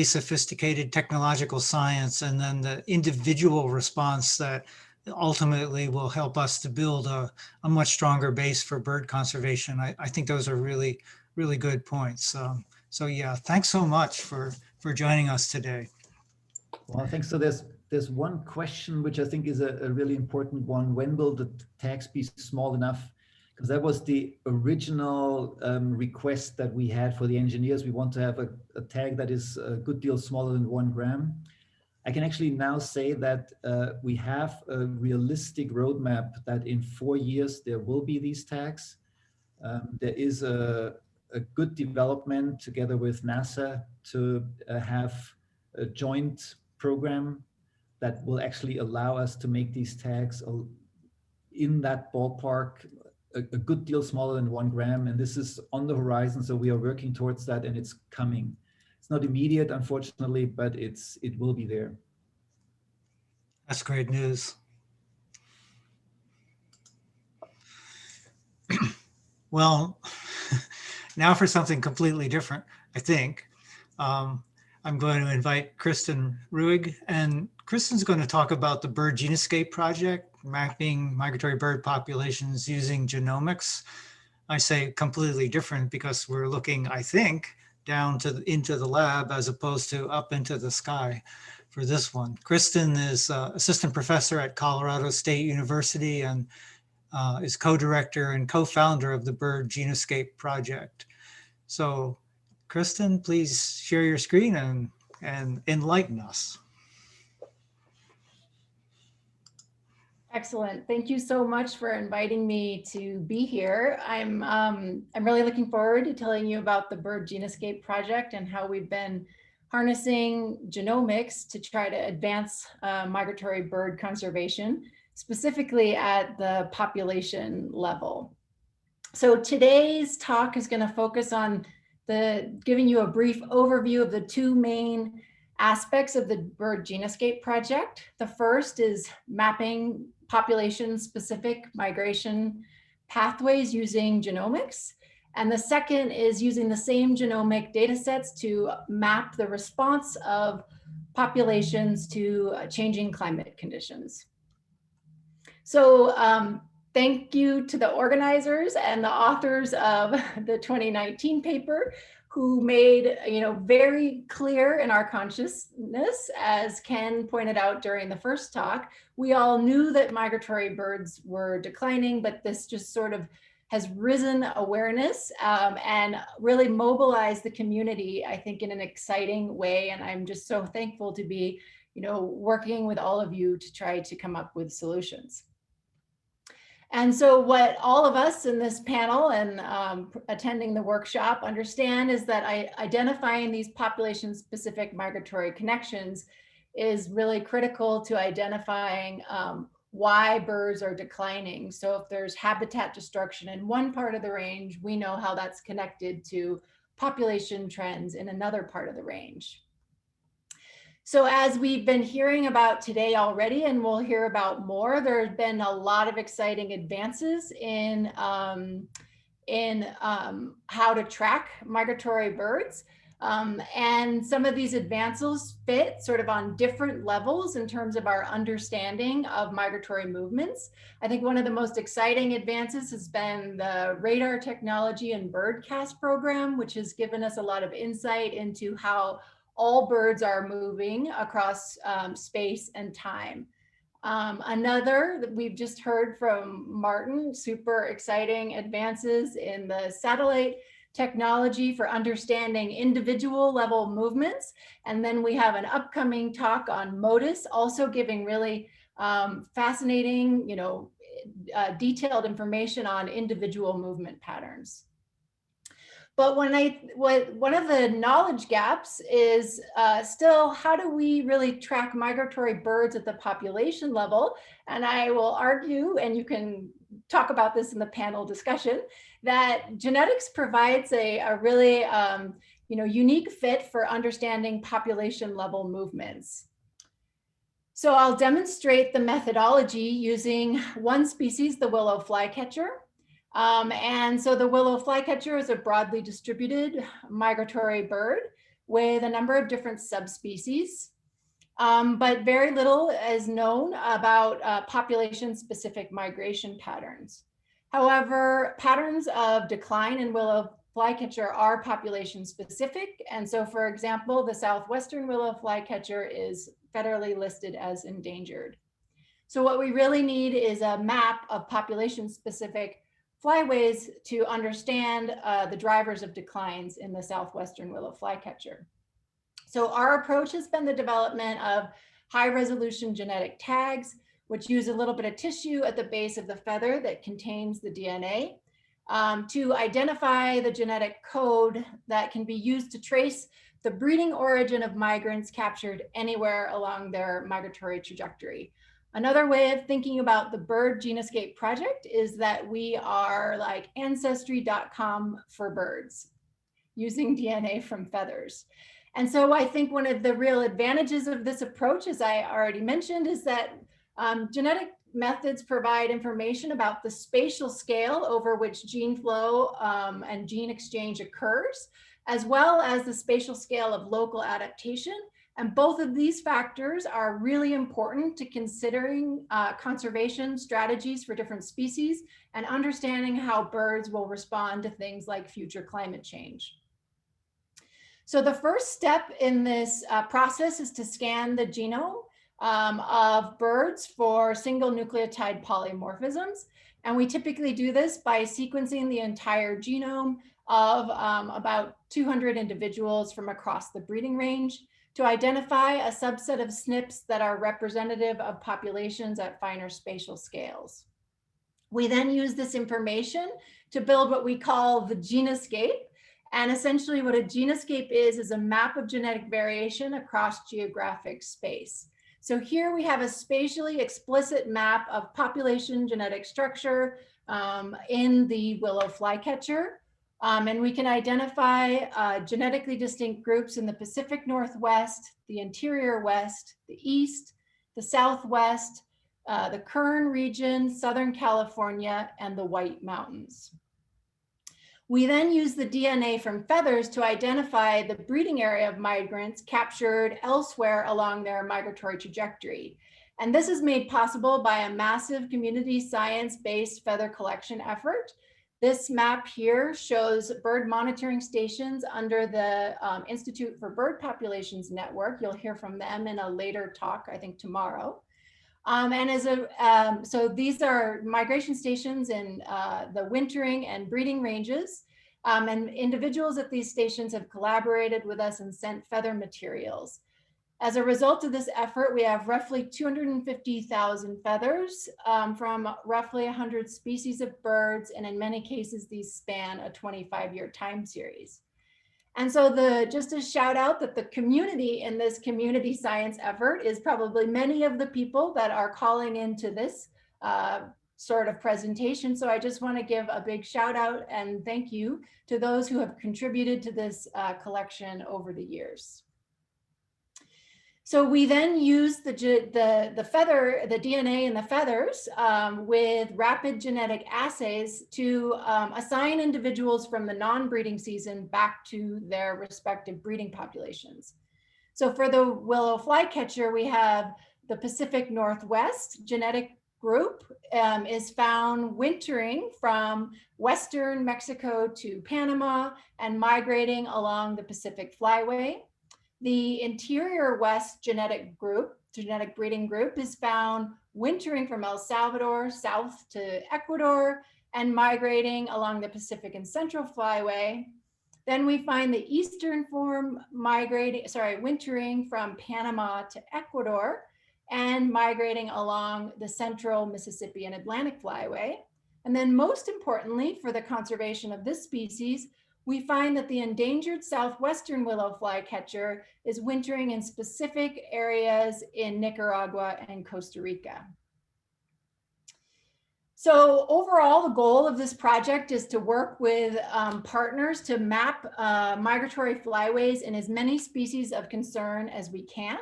sophisticated technological science and then the individual response that ultimately will help us to build a much stronger base for bird conservation. I think those are really, really good points. So yeah, thanks so much for joining us today. Well, thanks. So there's one question which I think is a really important one. When will the tags be small enough? Because that was the original request that we had for the engineers. We want to have a tag that is a good deal smaller than 1 gram. I can actually now say that we have a realistic roadmap that in 4 years there will be these tags. There is a good development together with NASA to have a joint program that will actually allow us to make these tags in that ballpark, a good deal smaller than 1 gram. And this is on the horizon. So we are working towards that, and it's coming. It's not immediate, unfortunately, but it will be there. That's great news. Well, now for something completely different, I think. I'm going to invite Kristen Ruig, and Kristen's going to talk about the Bird Genoscape project, mapping migratory bird populations using genomics. I say completely different because we're looking, I think, down into the lab as opposed to up into the sky for this one. Kristen is assistant professor at Colorado State University and is co-director and co-founder of the Bird Genoscape project. So Kristen, please share your screen and enlighten us. Excellent. Thank you so much for inviting me to be here. I'm really looking forward to telling you about the Bird Genoscape project and how we've been harnessing genomics to try to advance migratory bird conservation, specifically at the population level. So today's talk is going to focus on giving you a brief overview of the 2 main aspects of the Bird Genoscape project. The first is mapping population-specific migration pathways using genomics. And the second is using the same genomic data sets to map the response of populations to changing climate conditions. So thank you to the organizers and the authors of the 2019 paper, who made very clear in our consciousness, as Ken pointed out during the first talk. We all knew that migratory birds were declining, but this just sort of has risen awareness and really mobilized the community, I think, in an exciting way. And I'm just so thankful to be working with all of you to try to come up with solutions. And so what all of us in this panel and attending the workshop understand is that identifying these population-specific migratory connections is really critical to identifying why birds are declining. So if there's habitat destruction in one part of the range, we know how that's connected to population trends in another part of the range. So as we've been hearing about today already, and we'll hear about more, there's been a lot of exciting advances in how to track migratory birds. And some of these advances fit sort of on different levels in terms of our understanding of migratory movements. I think one of the most exciting advances has been the radar technology and birdcast program, which has given us a lot of insight into how all birds are moving across space and time. Another that we've just heard from Martin, super exciting advances in the satellite technology for understanding individual level movements. And then we have an upcoming talk on MODIS, also giving really fascinating, detailed information on individual movement patterns. But one of the knowledge gaps is still, how do we really track migratory birds at the population level? And I will argue, and you can talk about this in the panel discussion, that genetics provides a really unique fit for understanding population level movements. So I'll demonstrate the methodology using one species, the willow flycatcher. And so the willow flycatcher is a broadly distributed migratory bird with a number of different subspecies, but very little is known about population-specific migration patterns. However, patterns of decline in willow flycatcher are population-specific. And so, for example, the southwestern willow flycatcher is federally listed as endangered. So what we really need is a map of population-specific flyways to understand the drivers of declines in the southwestern willow flycatcher. So our approach has been the development of high-resolution genetic tags, which use a little bit of tissue at the base of the feather that contains the DNA to identify the genetic code that can be used to trace the breeding origin of migrants captured anywhere along their migratory trajectory. Another way of thinking about the Bird Genescape project is that we are like Ancestry.com for birds, using DNA from feathers. And so I think one of the real advantages of this approach, as I already mentioned, is that genetic methods provide information about the spatial scale over which gene flow and gene exchange occurs, as well as the spatial scale of local adaptation. And both of these factors are really important to considering conservation strategies for different species and understanding how birds will respond to things like future climate change. So the first step in this process is to scan the genome of birds for single nucleotide polymorphisms. And we typically do this by sequencing the entire genome of about 200 individuals from across the breeding range to identify a subset of SNPs that are representative of populations at finer spatial scales. We then use this information to build what we call the genescape. And essentially what a genescape is a map of genetic variation across geographic space. So here we have a spatially explicit map of population genetic structure in the willow flycatcher. And we can identify genetically distinct groups in the Pacific Northwest, the interior West, the East, the Southwest, the Kern region, Southern California, and the White Mountains. We then use the DNA from feathers to identify the breeding area of migrants captured elsewhere along their migratory trajectory. And this is made possible by a massive community science-based feather collection effort. This map here shows bird monitoring stations under the Institute for Bird Populations Network. You'll hear from them in a later talk, I think tomorrow. So these are migration stations in the wintering and breeding ranges. And individuals at these stations have collaborated with us and sent feather materials. As a result of this effort, we have roughly 250,000 feathers from roughly 100 species of birds. And in many cases, these span a 25-year time series. And so just a shout out that the community in this community science effort is probably many of the people that are calling into this sort of presentation. So I just want to give a big shout out and thank you to those who have contributed to this collection over the years. So we then use the DNA in the feathers with rapid genetic assays to assign individuals from the non-breeding season back to their respective breeding populations. So for the willow flycatcher, we have the Pacific Northwest genetic group is found wintering from Western Mexico to Panama and migrating along the Pacific Flyway. The Interior West genetic breeding group is found wintering from El Salvador south to Ecuador and migrating along the Pacific and Central Flyway. Then we find the Eastern form wintering from Panama to Ecuador and migrating along the Central Mississippi and Atlantic Flyway. And then most importantly, for the conservation of this species, we find that the endangered southwestern willow flycatcher is wintering in specific areas in Nicaragua and Costa Rica. So overall, the goal of this project is to work with partners to map migratory flyways in as many species of concern as we can.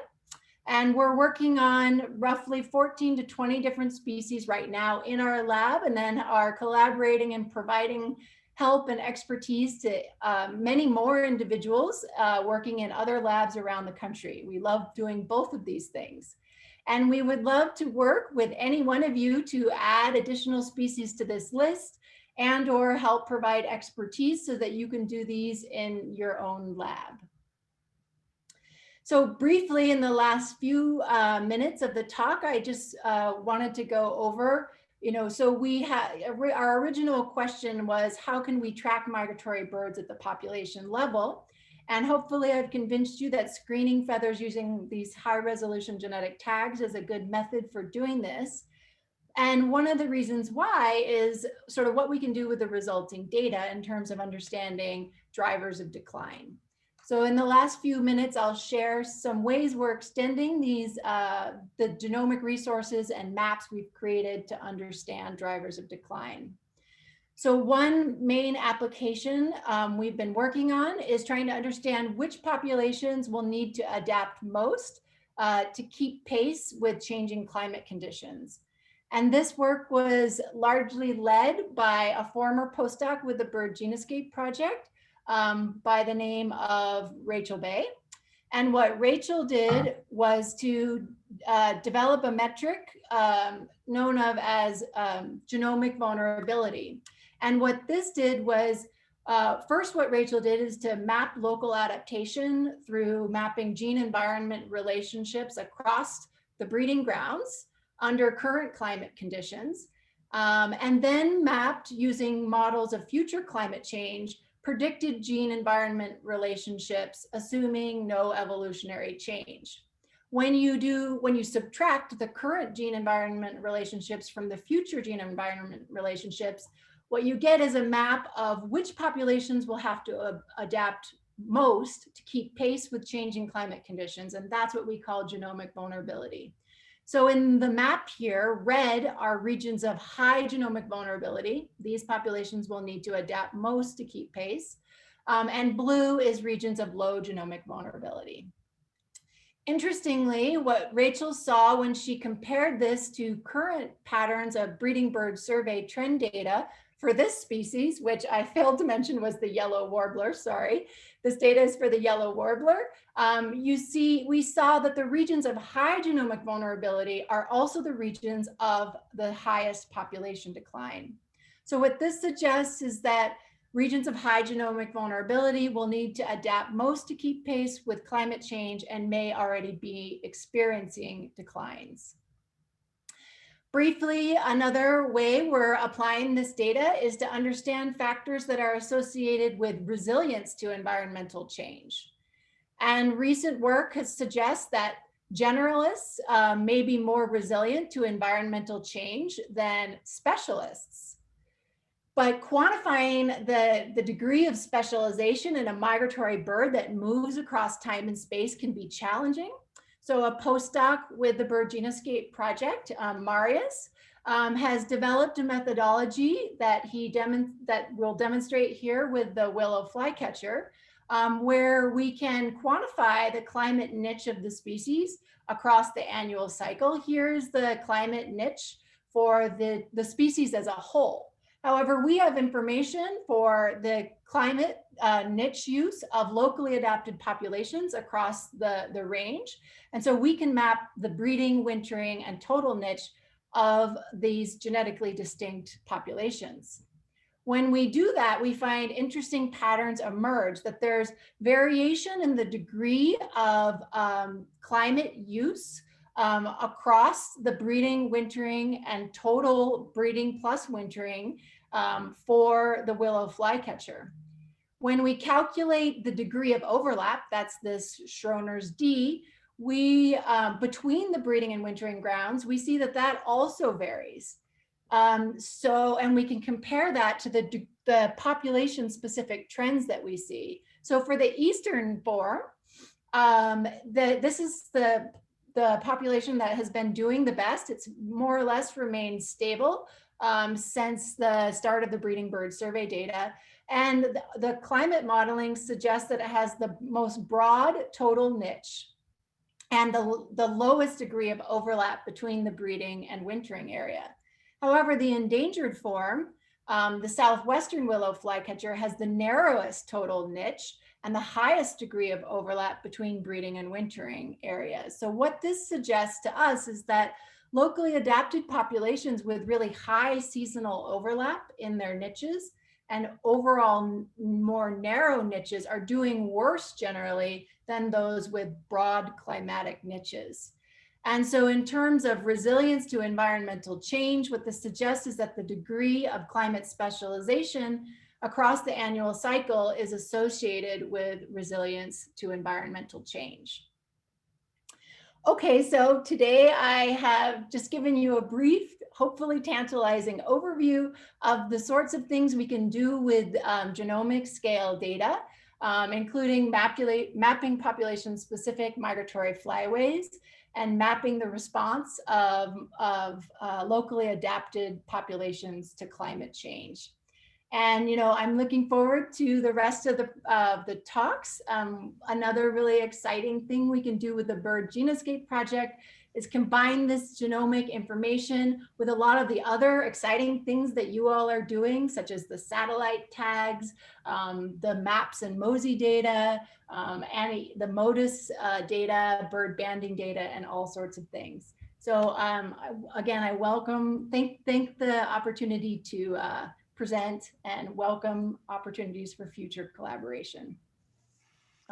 And we're working on roughly 14 to 20 different species right now in our lab, and then are collaborating and providing help and expertise to many more individuals working in other labs around the country. We love doing both of these things. And we would love to work with any one of you to add additional species to this list and or help provide expertise so that you can do these in your own lab. So briefly, in the last few minutes of the talk, I just wanted to go over, so we had, our original question was, how can we track migratory birds at the population level? And hopefully I've convinced you that screening feathers using these high resolution genetic tags is a good method for doing this. And one of the reasons why is sort of what we can do with the resulting data in terms of understanding drivers of decline. So in the last few minutes, I'll share some ways we're extending these, the genomic resources and maps we've created to understand drivers of decline. So one main application we've been working on is trying to understand which populations will need to adapt most to keep pace with changing climate conditions. And this work was largely led by a former postdoc with the Bird Genoscape Project by the name of Rachel Bay. And what Rachel did was to develop a metric known of as genomic vulnerability. And what this did was, first what Rachel did is to map local adaptation through mapping gene-environment relationships across the breeding grounds under current climate conditions, and then mapped using models of future climate change, predicted gene-environment relationships, assuming no evolutionary change. When you subtract the current gene-environment relationships from the future gene-environment relationships, what you get is a map of which populations will have to adapt most to keep pace with changing climate conditions. And that's what we call genomic vulnerability. So in the map here, red are regions of high genomic vulnerability. These populations will need to adapt most to keep pace. And blue is regions of low genomic vulnerability. Interestingly, what Rachel saw when she compared this to current patterns of breeding bird survey trend data for this species, which I failed to mention was the yellow warbler, sorry. This data is for the yellow warbler. We saw that the regions of high genomic vulnerability are also the regions of the highest population decline. So what this suggests is that regions of high genomic vulnerability will need to adapt most to keep pace with climate change and may already be experiencing declines. Briefly, another way we're applying this data is to understand factors that are associated with resilience to environmental change. And recent work has suggested that generalists may be more resilient to environmental change than specialists. But quantifying the degree of specialization in a migratory bird that moves across time and space can be challenging. So a postdoc with the Bird Genoscape Project, Marius, has developed a methodology that we'll demonstrate here with the willow flycatcher where we can quantify the climate niche of the species across the annual cycle. Here's the climate niche for the species as a whole. However, we have information for the climate niche use of locally adapted populations across the range. And so we can map the breeding, wintering, and total niche of these genetically distinct populations. When we do that, we find interesting patterns emerge, that there's variation in the degree of climate use across the breeding, wintering, and total breeding plus wintering for the willow flycatcher. When we calculate the degree of overlap, that's this Schroner's D, we between the breeding and wintering grounds, we see that that also varies. And we can compare that to the population specific trends that we see. So for the eastern form, this is the population that has been doing the best. It's more or less remained stable since the start of the breeding bird survey data. And the climate modeling suggests that it has the most broad total niche and the lowest degree of overlap between the breeding and wintering area. However, the endangered form, the southwestern willow flycatcher, has the narrowest total niche and the highest degree of overlap between breeding and wintering areas. So what this suggests to us is that locally adapted populations with really high seasonal overlap in their niches and overall more narrow niches are doing worse generally than those with broad climatic niches. And so in terms of resilience to environmental change, what this suggests is that the degree of climate specialization across the annual cycle is associated with resilience to environmental change. Okay, so today I have just given you a brief, hopefully tantalizing overview of the sorts of things we can do with genomic scale data, including mapping population-specific migratory flyways and mapping the response of locally adapted populations to climate change. And I'm looking forward to the rest of the talks. Another really exciting thing we can do with the Bird Genoscape project is combine this genomic information with a lot of the other exciting things that you all are doing, such as the satellite tags, the maps and MOSI data, and the MODIS data, bird banding data, and all sorts of things. So again, I thank the opportunity to present and welcome opportunities for future collaboration.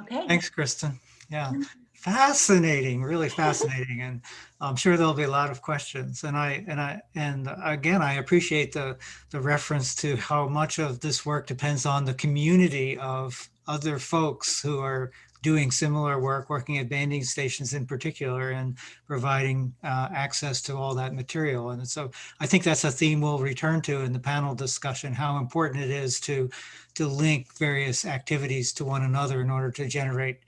Okay. Thanks, Kristen. Yeah, fascinating, really fascinating, and I'm sure there'll be a lot of questions. And again, I appreciate the reference to how much of this work depends on the community of other folks who are doing similar work, working at banding stations in particular, and providing access to all that material. And so I think that's a theme we'll return to in the panel discussion, how important it is to link various activities to one another in order to generate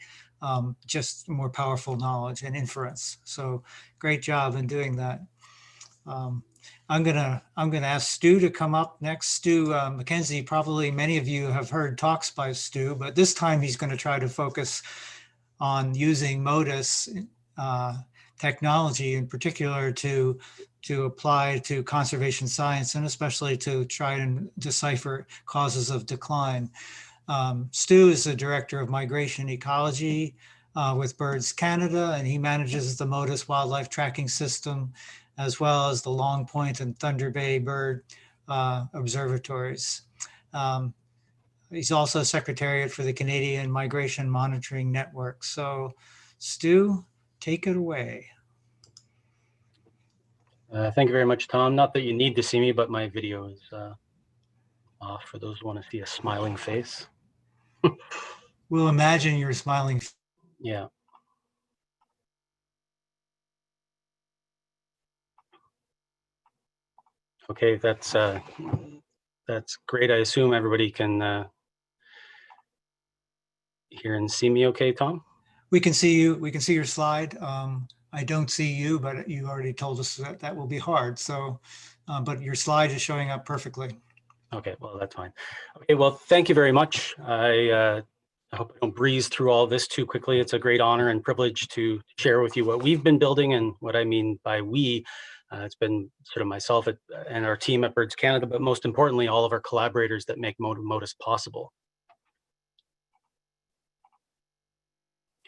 just more powerful knowledge and inference. So great job in doing that. I'm gonna ask Stu to come up next. Stu McKenzie, probably many of you have heard talks by Stu, but this time he's going to try to focus on using MODIS technology in particular to apply to conservation science, and especially to try and decipher causes of decline. Stu is the director of migration ecology with Birds Canada, and he manages the MODIS wildlife tracking system, as well as the Long Point and Thunder Bay bird observatories. He's also secretariat for the Canadian Migration Monitoring Network. So Stu, take it away. Thank you very much, Tom. Not that you need to see me, but my video is off for those who want to see a smiling face. We'll imagine you're smiling. Yeah. Okay, that's great. I assume everybody can hear and see me okay, Tom? We can see you. We can see your slide. I don't see you, but you already told us that that will be hard. So, but your slide is showing up perfectly. Okay, well, that's fine. Okay, well, thank you very much. I I hope I don't breeze through all this too quickly. It's a great honor and privilege to share with you what we've been building, and what I mean by we. It's been sort of myself and our team at Birds Canada, but most importantly, all of our collaborators that make Modus possible.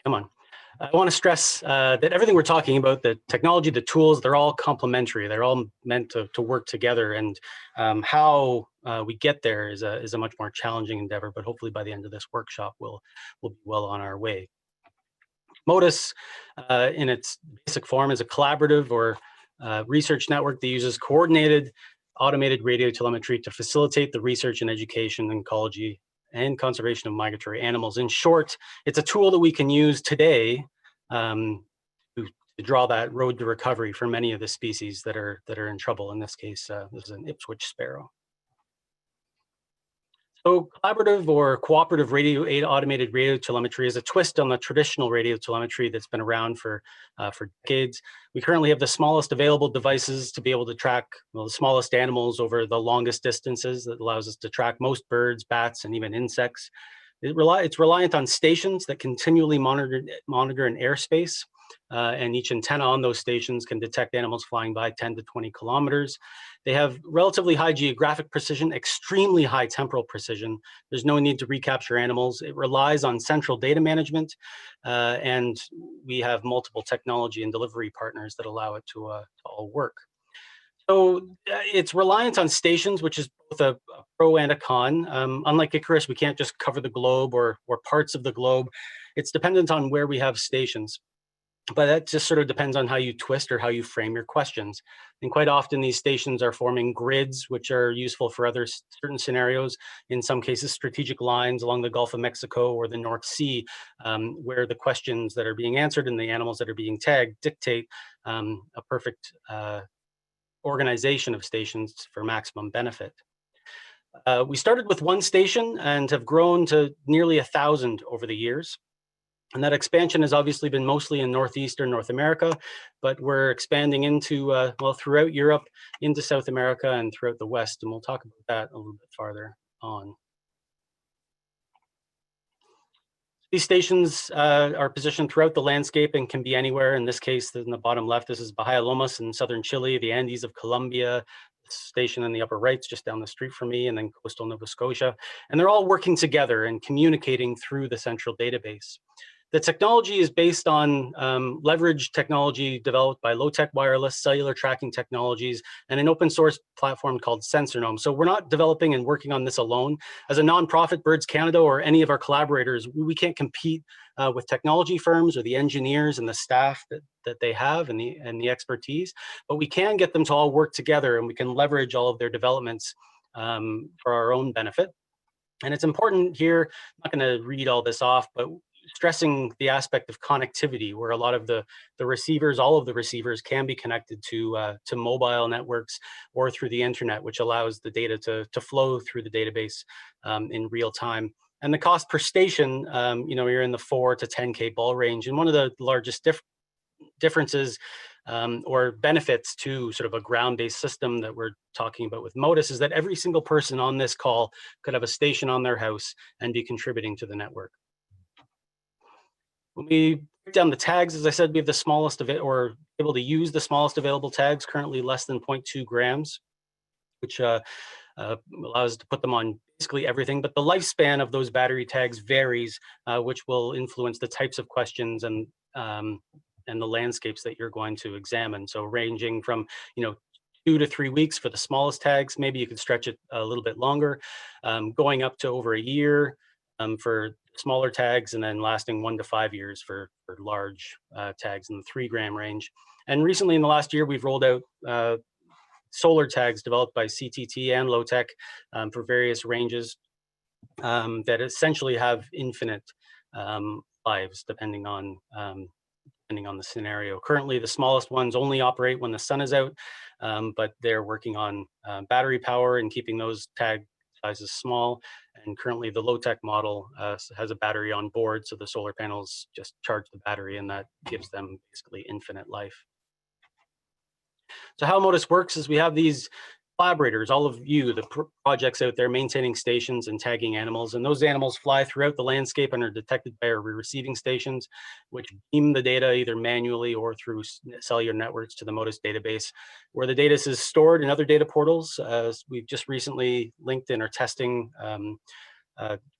Come on. I want to stress that everything we're talking about, the technology, the tools, they're all complementary. They're all meant to work together, and how we get there is a much more challenging endeavor, but hopefully by the end of this workshop, we'll be well on our way. Modus, in its basic form, is a collaborative or research network that uses coordinated automated radio telemetry to facilitate the research and education in ecology and conservation of migratory animals. In short, it's a tool that we can use today to draw that road to recovery for many of the species that are in trouble. In this case, this is an Ipswich sparrow. So collaborative or cooperative automated radio telemetry is a twist on the traditional radio telemetry that's been around for decades. We currently have the smallest available devices to be able to track the smallest animals over the longest distances. That allows us to track most birds, bats, and even insects. It's reliant on stations that continually monitor an airspace. And each antenna on those stations can detect animals flying by 10 to 20 kilometers. They have relatively high geographic precision, extremely high temporal precision. There's no need to recapture animals. It relies on central data management, and we have multiple technology and delivery partners that allow it to all work. So it's reliant on stations, which is both a pro and a con. Unlike Icarus, we can't just cover the globe or parts of the globe. It's dependent on where we have stations. But that just sort of depends on how you twist or how you frame your questions. And quite often these stations are forming grids, which are useful for certain scenarios. In some cases, strategic lines along the Gulf of Mexico or the North Sea, where the questions that are being answered and the animals that are being tagged dictate a perfect organization of stations for maximum benefit. We started with one station and have grown to nearly 1,000 over the years. And that expansion has obviously been mostly in northeastern North America, but we're expanding into, well, throughout Europe, into South America, and throughout the West. And we'll talk about that a little bit farther on. These stations are positioned throughout the landscape and can be anywhere. In this case, in the bottom left, this is Bahia Lomas in southern Chile, the Andes of Colombia, station in the upper right, just down the street from me, and then coastal Nova Scotia. And they're all working together and communicating through the central database. The technology is based on leveraged technology developed by low-tech wireless cellular tracking technologies and an open source platform called SensorGnome. So we're not developing and working on this alone. As a nonprofit, Birds Canada or any of our collaborators, we can't compete with technology firms or the engineers and the staff that they have and the expertise, but we can get them to all work together, and we can leverage all of their developments for our own benefit. And it's important here, I'm not going to read all this off, but stressing the aspect of connectivity, where a lot of the receivers, all of the receivers can be connected to mobile networks or through the internet, which allows the data to flow through the database in real time. And the cost per station, you're in the 4 to 10K ball range. And one of the largest differences or benefits to sort of a ground-based system that we're talking about with Modus is that every single person on this call could have a station on their house and be contributing to the network. When we break down the tags, as I said, we have the smallest of it, or able to use the smallest available tags, currently less than 0.2 grams, which allows us to put them on basically everything. But the lifespan of those battery tags varies, which will influence the types of questions and the landscapes that you're going to examine. So ranging from 2 to 3 weeks for the smallest tags. Maybe you could stretch it a little bit longer, going up to over a year for smaller tags, and then lasting 1 to 5 years for large tags in the 3 gram range. And recently in the last year, we've rolled out solar tags developed by CTT and Low-Tech for various ranges that essentially have infinite lives depending on the scenario. Currently, the smallest ones only operate when the sun is out, but they're working on battery power and keeping those tag sizes small. And currently the low-tech model has a battery on board, so the solar panels just charge the battery, and that gives them basically infinite life. So how Modus works is we have these collaborators, all of you, the projects out there maintaining stations and tagging animals. And those animals fly throughout the landscape and are detected by our receiving stations, which beam the data either manually or through cellular networks to the MODIS database, where the data is stored in other data portals. We've just recently linked and are testing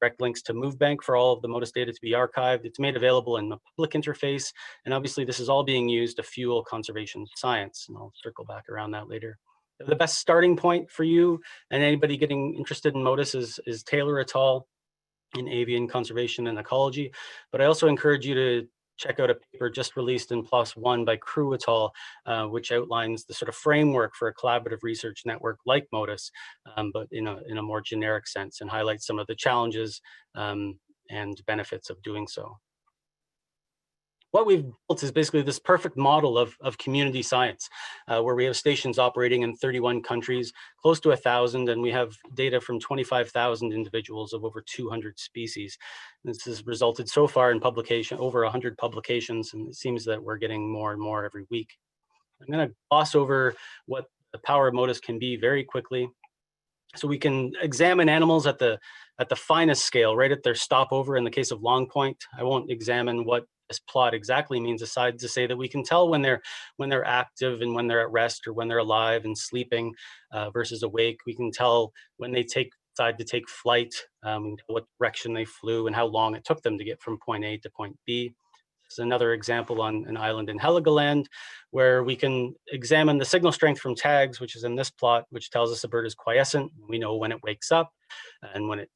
direct links to MoveBank for all of the MODIS data to be archived. It's made available in the public interface. And obviously this is all being used to fuel conservation science. And I'll circle back around that later. The best starting point for you and anybody getting interested in MODIS is Taylor et al. In avian conservation and ecology. But I also encourage you to check out a paper just released in PLOS One by Crew et al., which outlines the sort of framework for a collaborative research network like MODIS, but in a more generic sense, and highlights some of the challenges and benefits of doing so. What we've built is basically this perfect model of community science, where we have stations operating in 31 countries, close to 1,000, and we have data from 25,000 individuals of over 200 species. This has resulted so far in publication, over 100 publications, and it seems that we're getting more and more every week. I'm going to gloss over what the power of MODIS can be very quickly. So we can examine animals at the finest scale, right at their stopover. In the case of long point, I won't examine what this plot exactly means, aside to say that we can tell when they're active and when they're at rest, or when they're alive and sleeping versus awake. We can tell when they decide to take flight, what direction they flew, and how long it took them to get from point A to point B. This is another example on an island in Heligoland, where we can examine the signal strength from tags, which is in this plot, which tells us a bird is quiescent. We know when it wakes up and when it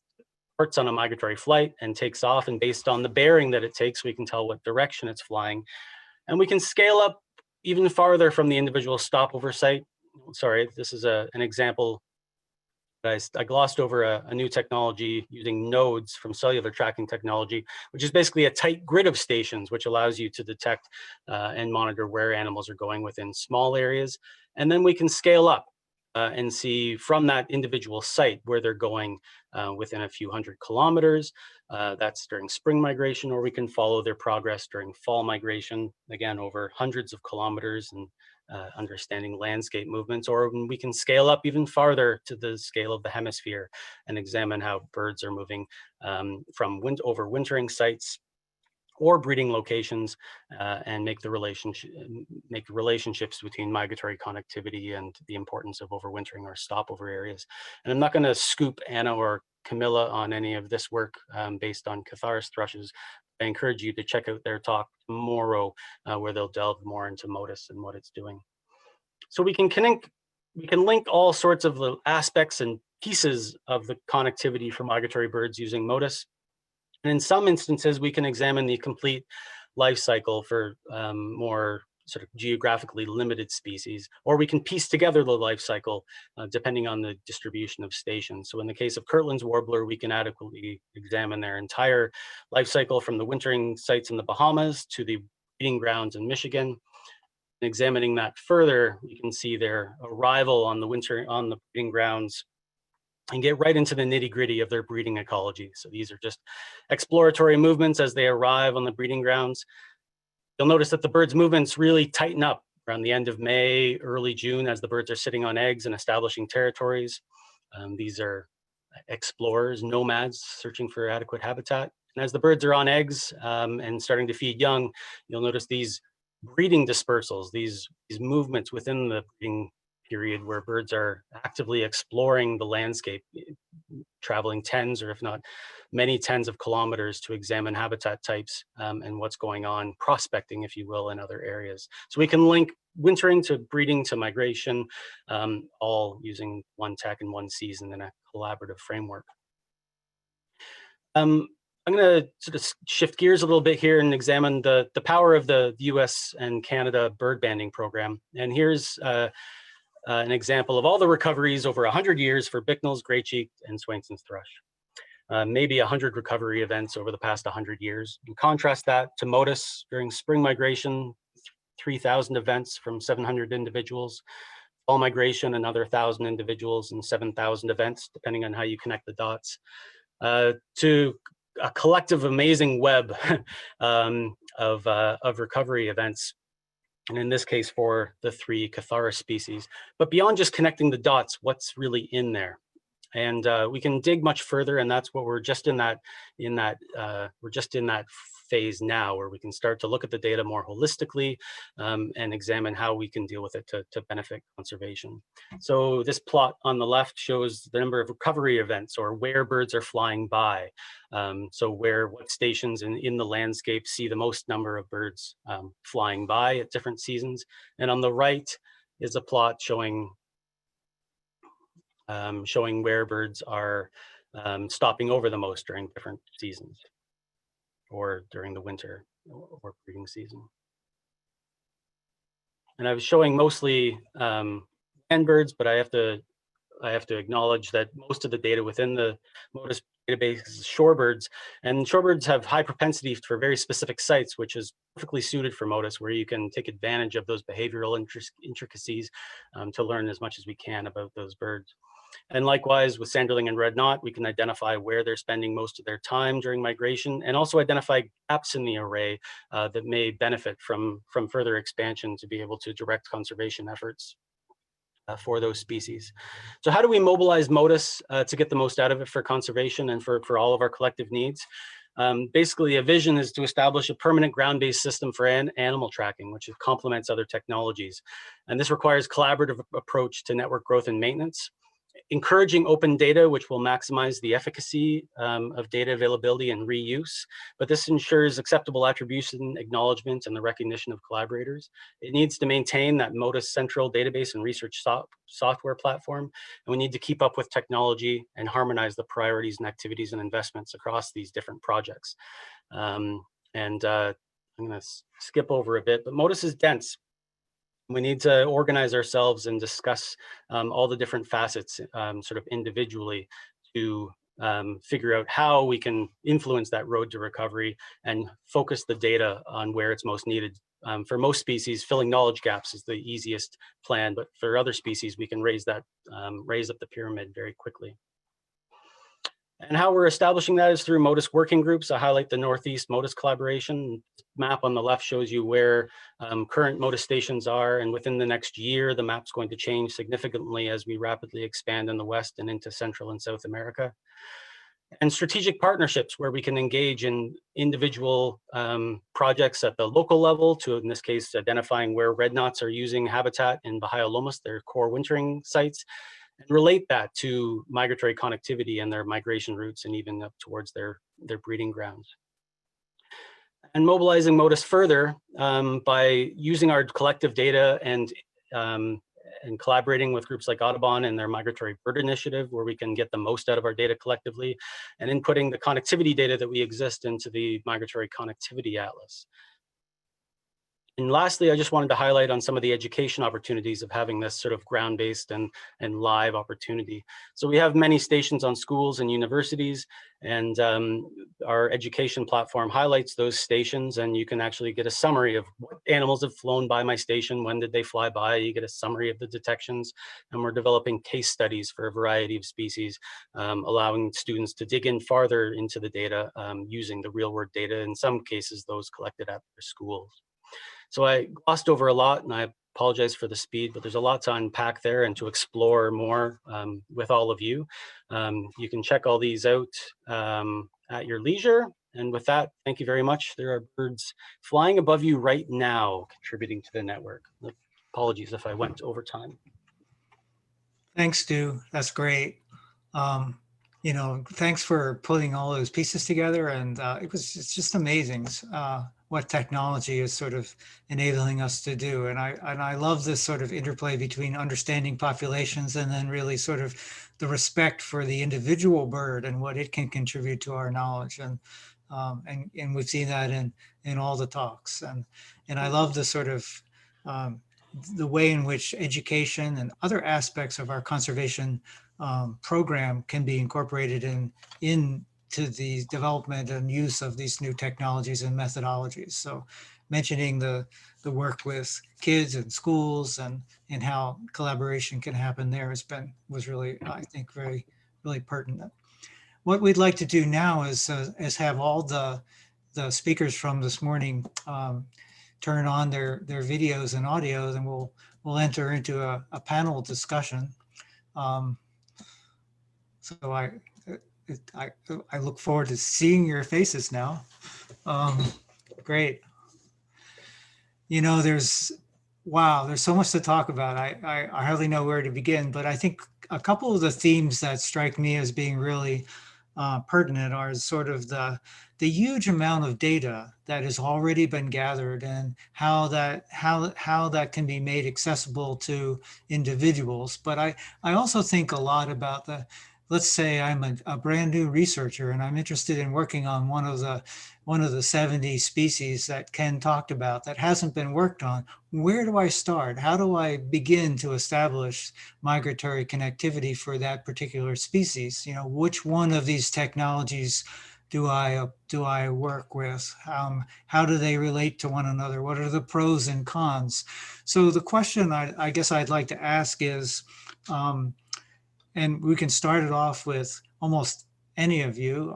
starts on a migratory flight and takes off, and based on the bearing that it takes, we can tell what direction it's flying. And we can scale up even farther from the individual stopover site. Sorry, this is an example. I glossed over a new technology using nodes from cellular tracking technology, which is basically a tight grid of stations, which allows you to detect and monitor where animals are going within small areas. And then we can scale up and see from that individual site where they're going within a few hundred kilometers. That's during spring migration, or we can follow their progress during fall migration, again, over hundreds of kilometers, and understanding landscape movements. Or we can scale up even farther to the scale of the hemisphere and examine how birds are moving from overwintering sites or breeding locations, and make the relationships between migratory connectivity and the importance of overwintering or stopover areas. And I'm not going to scoop Anna or Camilla on any of this work based on Cathar's thrushes. I encourage you to check out their talk tomorrow, where they'll delve more into MODIS and what it's doing. So we can link all sorts of the aspects and pieces of the connectivity for migratory birds using MODIS. And in some instances, we can examine the complete life cycle for more sort of geographically limited species, or we can piece together the life cycle depending on the distribution of stations. So in the case of Kirtland's warbler, we can adequately examine their entire life cycle from the wintering sites in the Bahamas to the breeding grounds in Michigan. And examining that further, we can see their arrival on the breeding grounds and get right into the nitty-gritty of their breeding ecology. So these are just exploratory movements as they arrive on the breeding grounds. You'll notice that the birds' movements really tighten up around the end of May, early June, as the birds are sitting on eggs and establishing territories. These are explorers, nomads, searching for adequate habitat. And as the birds are on eggs and starting to feed young, you'll notice these breeding dispersals, these movements within the breeding period where birds are actively exploring the landscape, traveling tens or if not many tens of kilometers to examine habitat types and what's going on, prospecting, if you will, in other areas. So we can link wintering to breeding to migration, all using one tech and one season in a collaborative framework. I'm going to sort of shift gears a little bit here and examine the power of the US and Canada bird banding program. And here's an example of all the recoveries over 100 years for Bicknell's, Grey-cheeked, and Swainson's thrush. Maybe 100 recovery events over the past 100 years. And contrast that to MODIS during spring migration, 3,000 events from 700 individuals. Fall migration, another 1,000 individuals and 7,000 events, depending on how you connect the dots. To a collective amazing web of recovery events And in this case, for the 3 Cathara species. But beyond just connecting the dots, what's really in there? And we can dig much further, and that's what we're just in that phase now, where we can start to look at the data more holistically and examine how we can deal with it to benefit conservation. So this plot on the left shows the number of recovery events, or where birds are flying by. So what stations in the landscape see the most number of birds flying by at different seasons. And on the right is a plot showing where birds are stopping over the most during different seasons, or during the winter or breeding season. And I was showing mostly land birds, but I have to acknowledge that most of the data within the MODIS database is shorebirds, and shorebirds have high propensity for very specific sites, which is perfectly suited for MODIS, where you can take advantage of those behavioral intricacies to learn as much as we can about those birds. And likewise with sanderling and red knot, we can identify where they're spending most of their time during migration, and also identify gaps in the array that may benefit from further expansion to be able to direct conservation efforts for those species. So how do we mobilize MODIS to get the most out of it for conservation and for all of our collective needs? Basically, a vision is to establish a permanent ground-based system for animal tracking, which complements other technologies. And this requires collaborative approach to network growth and maintenance, encouraging open data, which will maximize the efficacy of data availability and reuse. But this ensures acceptable attribution, acknowledgement, and the recognition of collaborators. It needs to maintain that MODIS central database and research software platform. And we need to keep up with technology and harmonize the priorities and activities and investments across these different projects. I'm gonna skip over a bit, but MODIS is dense. We need to organize ourselves and discuss all the different facets sort of individually to figure out how we can influence that road to recovery and focus the data on where it's most needed. For most species, filling knowledge gaps is the easiest plan, but for other species, we can raise up the pyramid very quickly. And how we're establishing that is through MODIS working groups. I highlight the Northeast MODIS collaboration. Map on the left shows you where current MODIS stations are, and within the next year, the map's going to change significantly as we rapidly expand in the West and into Central and South America. And strategic partnerships where we can engage in individual projects at the local level to, in this case, identifying where red knots are using habitat in Bahia Lomas, their core wintering sites, and relate that to migratory connectivity and their migration routes, and even up towards their breeding grounds. And mobilizing MODIS further by using our collective data and collaborating with groups like Audubon and their Migratory Bird Initiative, where we can get the most out of our data collectively, and inputting the connectivity data that we exist into the Migratory Connectivity Atlas. And lastly, I just wanted to highlight on some of the education opportunities of having this sort of ground-based and live opportunity. So we have many stations on schools and universities, and our education platform highlights those stations, and you can actually get a summary of what animals have flown by my station, when did they fly by, you get a summary of the detections, and we're developing case studies for a variety of species, allowing students to dig in farther into the data using the real-world data, in some cases those collected at their schools. So I glossed over a lot, and I apologize for the speed, but there's a lot to unpack there and to explore more with all of you. You can check all these out at your leisure. And with that, thank you very much. There are birds flying above you right now, contributing to the network. Apologies if I went over time. Thanks, Stu. That's great. Thanks for putting all those pieces together. And it's just amazing what technology is sort of enabling us to do. And I love this sort of interplay between understanding populations and then really sort of the respect for the individual bird and what it can contribute to our knowledge. And we've seen that in all the talks. And I love the sort of the way in which education and other aspects of our conservation program can be incorporated into the development and use of these new technologies and methodologies. So mentioning the work with kids and schools and how collaboration can happen there was really, I think, really pertinent. What we'd like to do now is have all the speakers from this morning turn on their videos and audio, then we'll enter into a panel discussion. So I look forward to seeing your faces now. Great. You know, wow, there's so much to talk about. I hardly know where to begin, but I think a couple of the themes that strike me as being really pertinent are sort of the huge amount of data that has already been gathered and how that can be made accessible to individuals. But I also think a lot about let's say I'm a brand new researcher and I'm interested in working on one of the 70 species that Ken talked about that hasn't been worked on. Where do I start? How do I begin to establish migratory connectivity for that particular species? You know, which one of these technologies do I work with? How do they relate to one another? What are the pros and cons? So the question I guess I'd like to ask is, and we can start it off with almost any of you,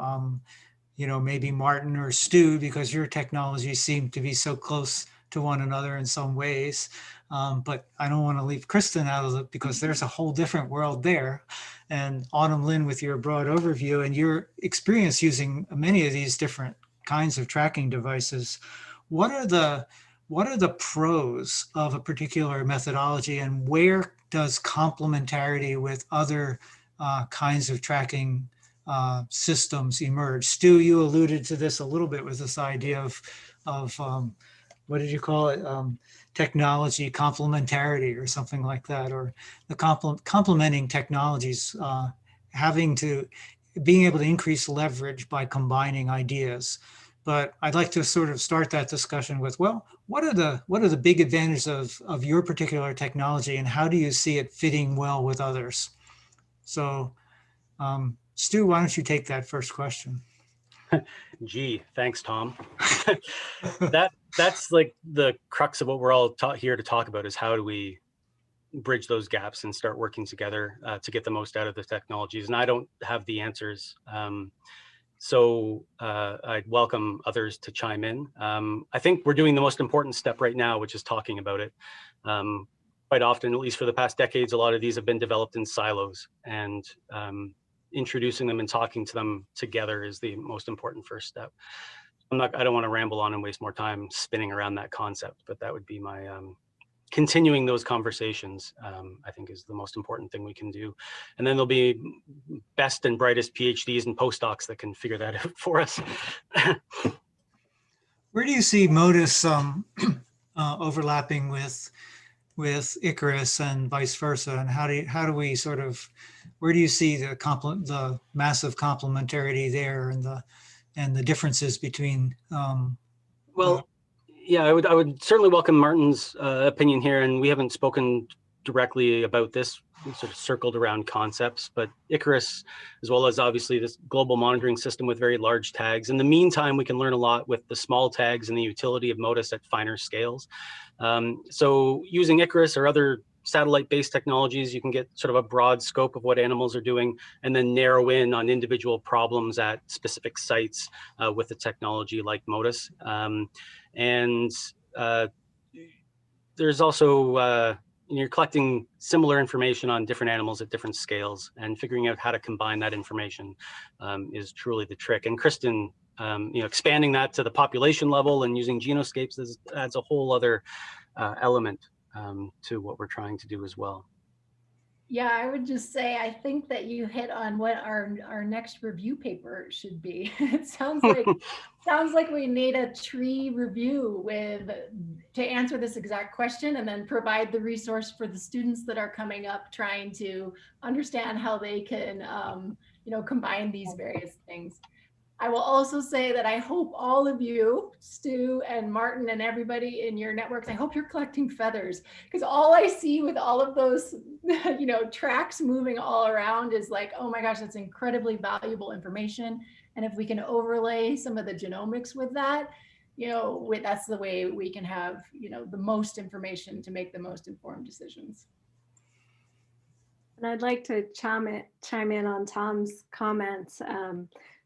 you know, maybe Martin or Stu, because your technologies seem to be so close to one another in some ways. But I don't want to leave Kristen out of it because there's a whole different world there. And Autumn Lynn, with your broad overview and your experience using many of these different kinds of tracking devices, what are the pros of a particular methodology, and where does complementarity with other kinds of tracking systems emerge? Stu, you alluded to this a little bit with this idea of what did you call it? Technology complementarity or something like that, or the complementing technologies, being able to increase leverage by combining ideas. But I'd like to sort of start that discussion with, well, what are the big advantages of your particular technology, and how do you see it fitting well with others? So, Stu, why don't you take that first question? Gee, thanks, Tom. That's like the crux of what we're all here to talk about, is how do we bridge those gaps and start working together to get the most out of the technologies. And I don't have the answers. So I'd welcome others to chime in. I think we're doing the most important step right now, which is talking about it. Quite often, at least for the past decades, a lot of these have been developed in silos, and introducing them and talking to them together is the most important first step. I don't want to ramble on and waste more time spinning around that concept, but that would be my continuing those conversations, I think, is the most important thing we can do. And then there'll be best and brightest PhDs and postdocs that can figure that out for us. Where do you see MODIS overlapping with Icarus and vice versa? And how do we sort of, where do you see the massive complementarity there and the differences between? Well, yeah, I would certainly welcome Martin's opinion here, and we haven't spoken directly about this. We sort of circled around concepts, but Icarus, as well as obviously this global monitoring system with very large tags. In the meantime, we can learn a lot with the small tags and the utility of MODIS at finer scales. So using Icarus or other satellite-based technologies, you can get sort of a broad scope of what animals are doing, and then narrow in on individual problems at specific sites with the technology like MODIS. And there's also, you're collecting similar information on different animals at different scales, and figuring out how to combine that information is truly the trick. And Kristen, expanding that to the population level and using genoscapes adds a whole other element to what we're trying to do as well. Yeah, I would just say, I think that you hit on what our next review paper should be. It sounds like we need a tree review to answer this exact question, and then provide the resource for the students that are coming up trying to understand how they can combine these various things. I will also say that I hope all of you, Stu and Martin and everybody in your networks, I hope you're collecting feathers, because all I see with all of those, tracks moving all around is like, oh my gosh, that's incredibly valuable information. And if we can overlay some of the genomics with that, that's the way we can have, the most information to make the most informed decisions. And I'd like to chime in on Tom's comments.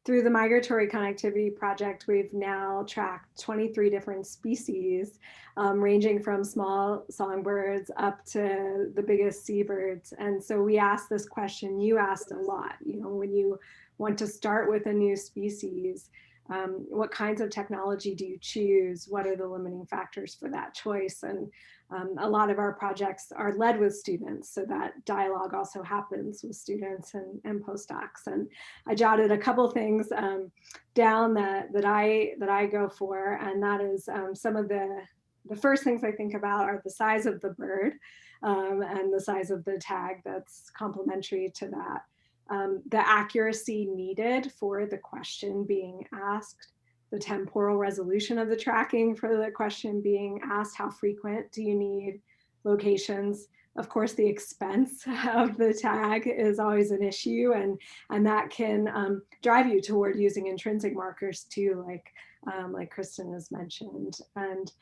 through the Migratory Connectivity Project, we've now tracked 23 different species, ranging from small songbirds up to the biggest seabirds. And so we asked this question you asked a lot, when you want to start with a new species, what kinds of technology do you choose? What are the limiting factors for that choice? And a lot of our projects are led with students, so that dialogue also happens with students and postdocs. And I jotted a couple things down that I go for, and that is some of the first things I think about are the size of the bird and the size of the tag that's complementary to that. The accuracy needed for the question being asked, the temporal resolution of the tracking for the question being asked, how frequent do you need, locations. Of course, the expense of the tag is always an issue, and that can drive you toward using intrinsic markers too, like Kristen has mentioned. And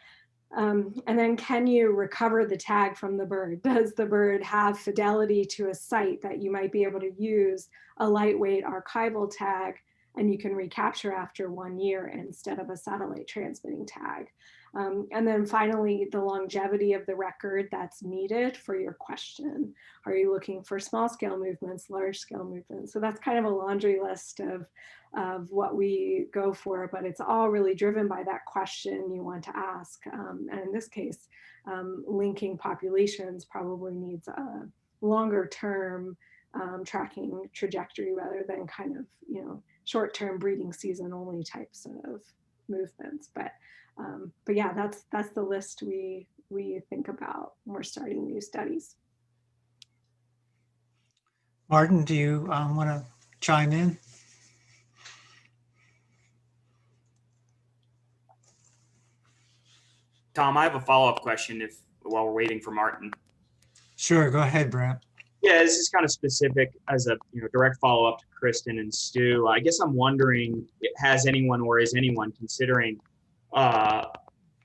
then can you recover the tag from the bird? Does the bird have fidelity to a site that you might be able to use a lightweight archival tag and you can recapture after 1 year instead of a satellite transmitting tag? And then finally, the longevity of the record that's needed for your question. Are you looking for small scale movements, large scale movements? So that's kind of a laundry list of what we go for, but it's all really driven by that question you want to ask. And in this case, linking populations probably needs a longer term tracking trajectory rather than kind of, short-term breeding season only types of movements. But yeah, that's the list we think about when we're starting new studies. Martin, do you want to chime in? Tom, I have a follow-up question while we're waiting for Martin. Sure, go ahead, Brant. Yeah, this is kind of specific as a direct follow-up to Kristen and Stu. I guess I'm wondering, has anyone or is anyone considering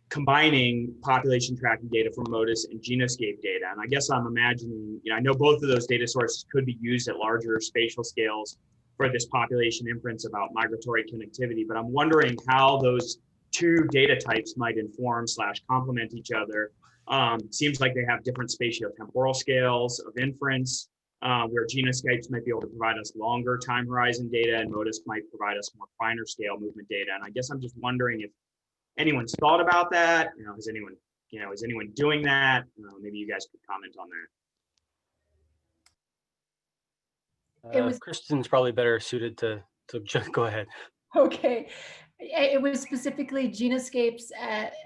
combining population tracking data from MODIS and Genoscape data? And I guess I'm imagining, I know both of those data sources could be used at larger spatial scales for this population inference about migratory connectivity, but I'm wondering how those two data types might inform / complement each other. Seems like they have different spatiotemporal scales of inference, where Genoscapes might be able to provide us longer time horizon data and MODIS might provide us more finer scale movement data. And I guess I'm just wondering if anyone's thought about that. Is anyone doing that? Maybe you guys could comment on that. Kristen's probably better suited to go ahead. Okay. It was specifically Genoscapes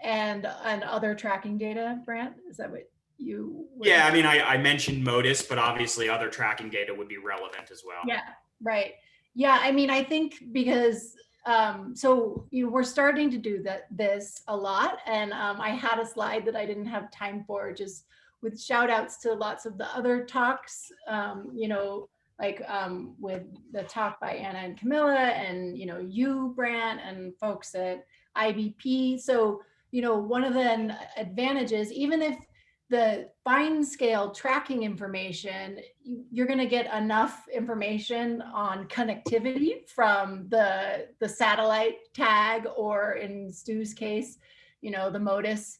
and other tracking data, Brant? Is that what you were? Yeah, I mean, I mentioned MODIS, but obviously other tracking data would be relevant as well. Yeah, right. Yeah, I mean, I think because, we're starting to do this a lot. And I had a slide that I didn't have time for, just with shout outs to lots of the other talks, with the talk by Anna and Camilla and, you, Brant, and folks at IBP. So, one of the advantages, even if the fine scale tracking information, you're going to get enough information on connectivity from the satellite tag, or in Stu's case, the MODIS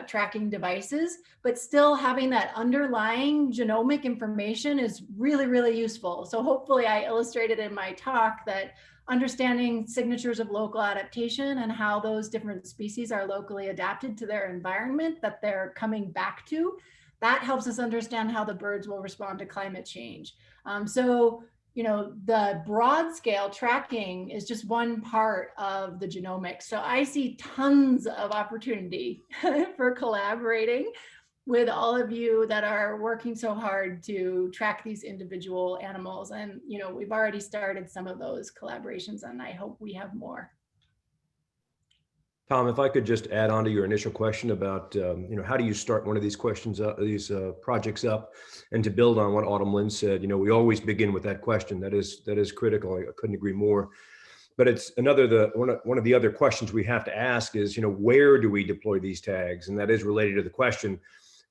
tracking devices, but still having that underlying genomic information is really, really useful. So hopefully I illustrated in my talk that understanding signatures of local adaptation and how those different species are locally adapted to their environment that they're coming back to, that helps us understand how the birds will respond to climate change. The broad scale tracking is just one part of the genomics. So I see tons of opportunity for collaborating with all of you that are working so hard to track these individual animals. And, we've already started some of those collaborations, and I hope we have more. Tom, if I could just add on to your initial question about, how do you start one of these projects up, and to build on what Autumn Lynn said, we always begin with that question. That is critical. I couldn't agree more. But it's one of the other questions we have to ask is, where do we deploy these tags? And that is related to the question.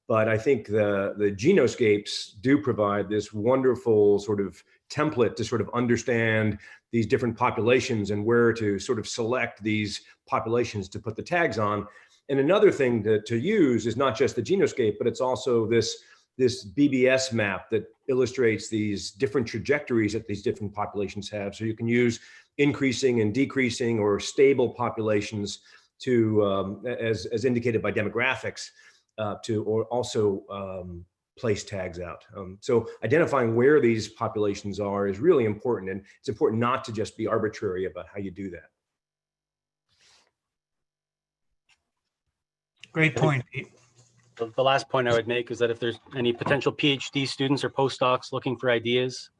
But I think the Genoscapes do provide this wonderful sort of template to sort of understand these different populations and where to sort of select these populations to put the tags on. And another thing to use is not just the Genoscape, but it's also this BBS map that illustrates these different trajectories that these different populations have. So you can use increasing and decreasing or stable populations to, as indicated by demographics, or also place tags out. So identifying where these populations are is really important, and it's important not to just be arbitrary about how you do that. Great point, Pete. The last point I would make is that if there's any potential PhD students or postdocs looking for ideas,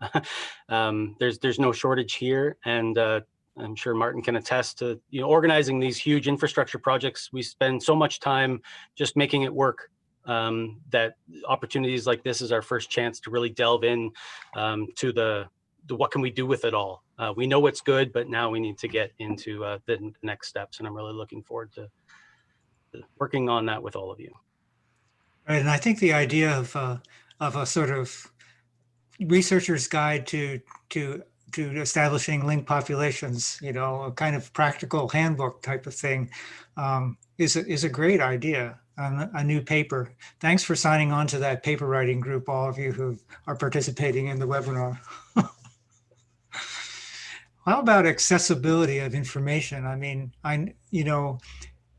there's no shortage here. And I'm sure Martin can attest to, organizing these huge infrastructure projects. We spend so much time just making it work, that opportunities like this is our first chance to really delve in to the what can we do with it all. We know what's good, but now we need to get into the next steps. And I'm really looking forward to working on that with all of you. Right, and I think the idea of a sort of researcher's guide to establishing linked populations, a kind of practical handbook type of thing, is a great idea. A new paper. Thanks for signing on to that paper writing group, all of you who are participating in the webinar. How about accessibility of information? I mean,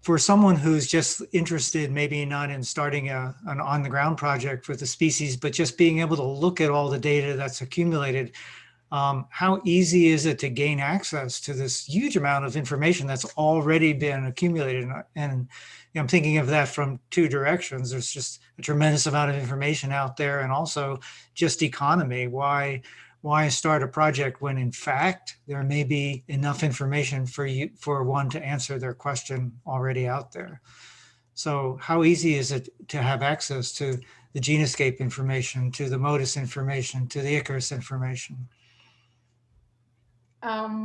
for someone who's just interested, maybe not in starting an on-the-ground project for the species, but just being able to look at all the data that's accumulated, how easy is it to gain access to this huge amount of information that's already been accumulated? And I'm thinking of that from two directions. There's just a tremendous amount of information out there, and also just economy. Why start a project when in fact there may be enough information for one to answer their question already out there? So how easy is it to have access to the Genoscape information, to the MODIS information, to the Icarus information?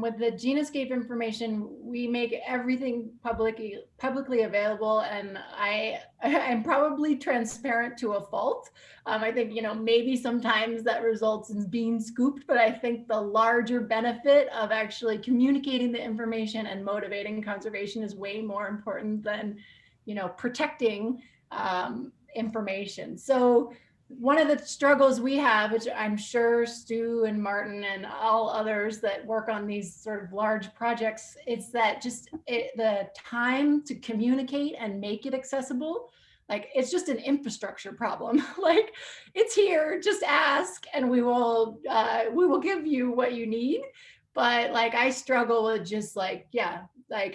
With the Genoscape information, we make everything publicly available, and I'm probably transparent to a fault. I think, maybe sometimes that results in being scooped, but I think the larger benefit of actually communicating the information and motivating conservation is way more important than, protecting information. So one of the struggles we have, which I'm sure Stu and Martin and all others that work on these sort of large projects, is that the time to communicate and make it accessible, it's just an infrastructure problem. It's here, just ask and we will give you what you need. But I struggle with just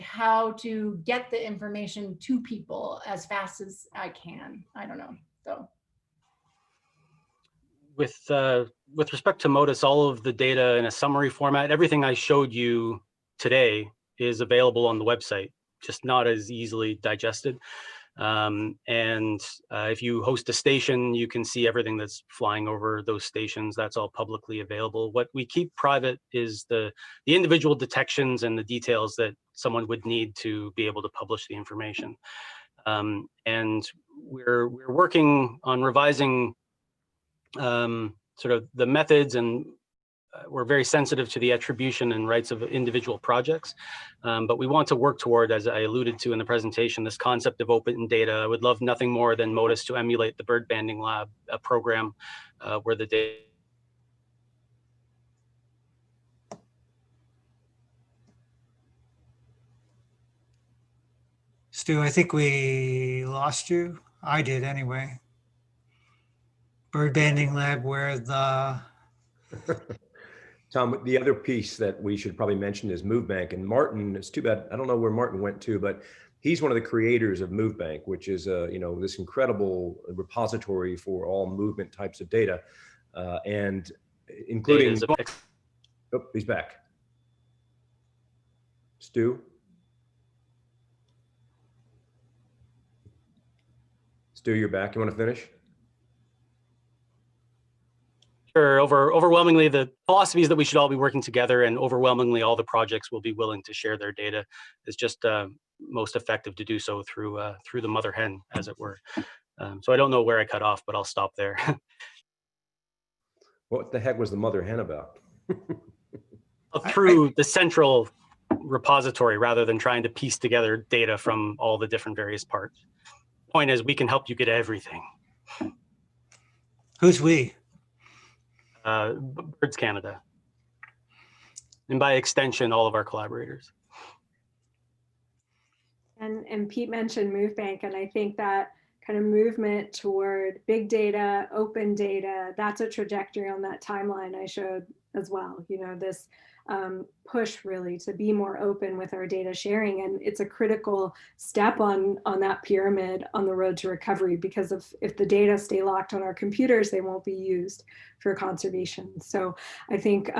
how to get the information to people as fast as I can. I don't know, so. With respect to MODIS, all of the data in a summary format, everything I showed you today is available on the website, just not as easily digested. If you host a station, you can see everything that's flying over those stations. That's all publicly available. What we keep private is the individual detections and the details that someone would need to be able to publish the information. And we're working on revising sort of the methods, and we're very sensitive to the attribution and rights of individual projects. But we want to work toward, as I alluded to in the presentation, this concept of open data. I would love nothing more than MODIS to emulate the bird banding lab program where the data. Stu, I think we lost you. I did anyway. Bird banding lab where the... Tom, the other piece that we should probably mention is MoveBank. And Martin, it's too bad, I don't know where Martin went to, but he's one of the creators of MoveBank, which is this incredible repository for all movement types of data, and including. Oh, he's back. Stu? Stu, you're back. You want to finish? Sure. Overwhelmingly, the philosophy is that we should all be working together, and overwhelmingly all the projects will be willing to share their data. It's just most effective to do so through the mother hen, as it were. So I don't know where I cut off, but I'll stop there. What the heck was the mother hen about? through the central repository rather than trying to piece together data from all the different various parts. Point is, we can help you get everything. Who's we? Birds Canada. And by extension, all of our collaborators. And Pete mentioned MoveBank, and I think that kind of movement toward big data, open data, that's a trajectory on that timeline I showed as well. You know, this push really to be more open with our data sharing, and it's a critical step on that pyramid on the road to recovery, because if the data stay locked on our computers, they won't be used for conservation. So I think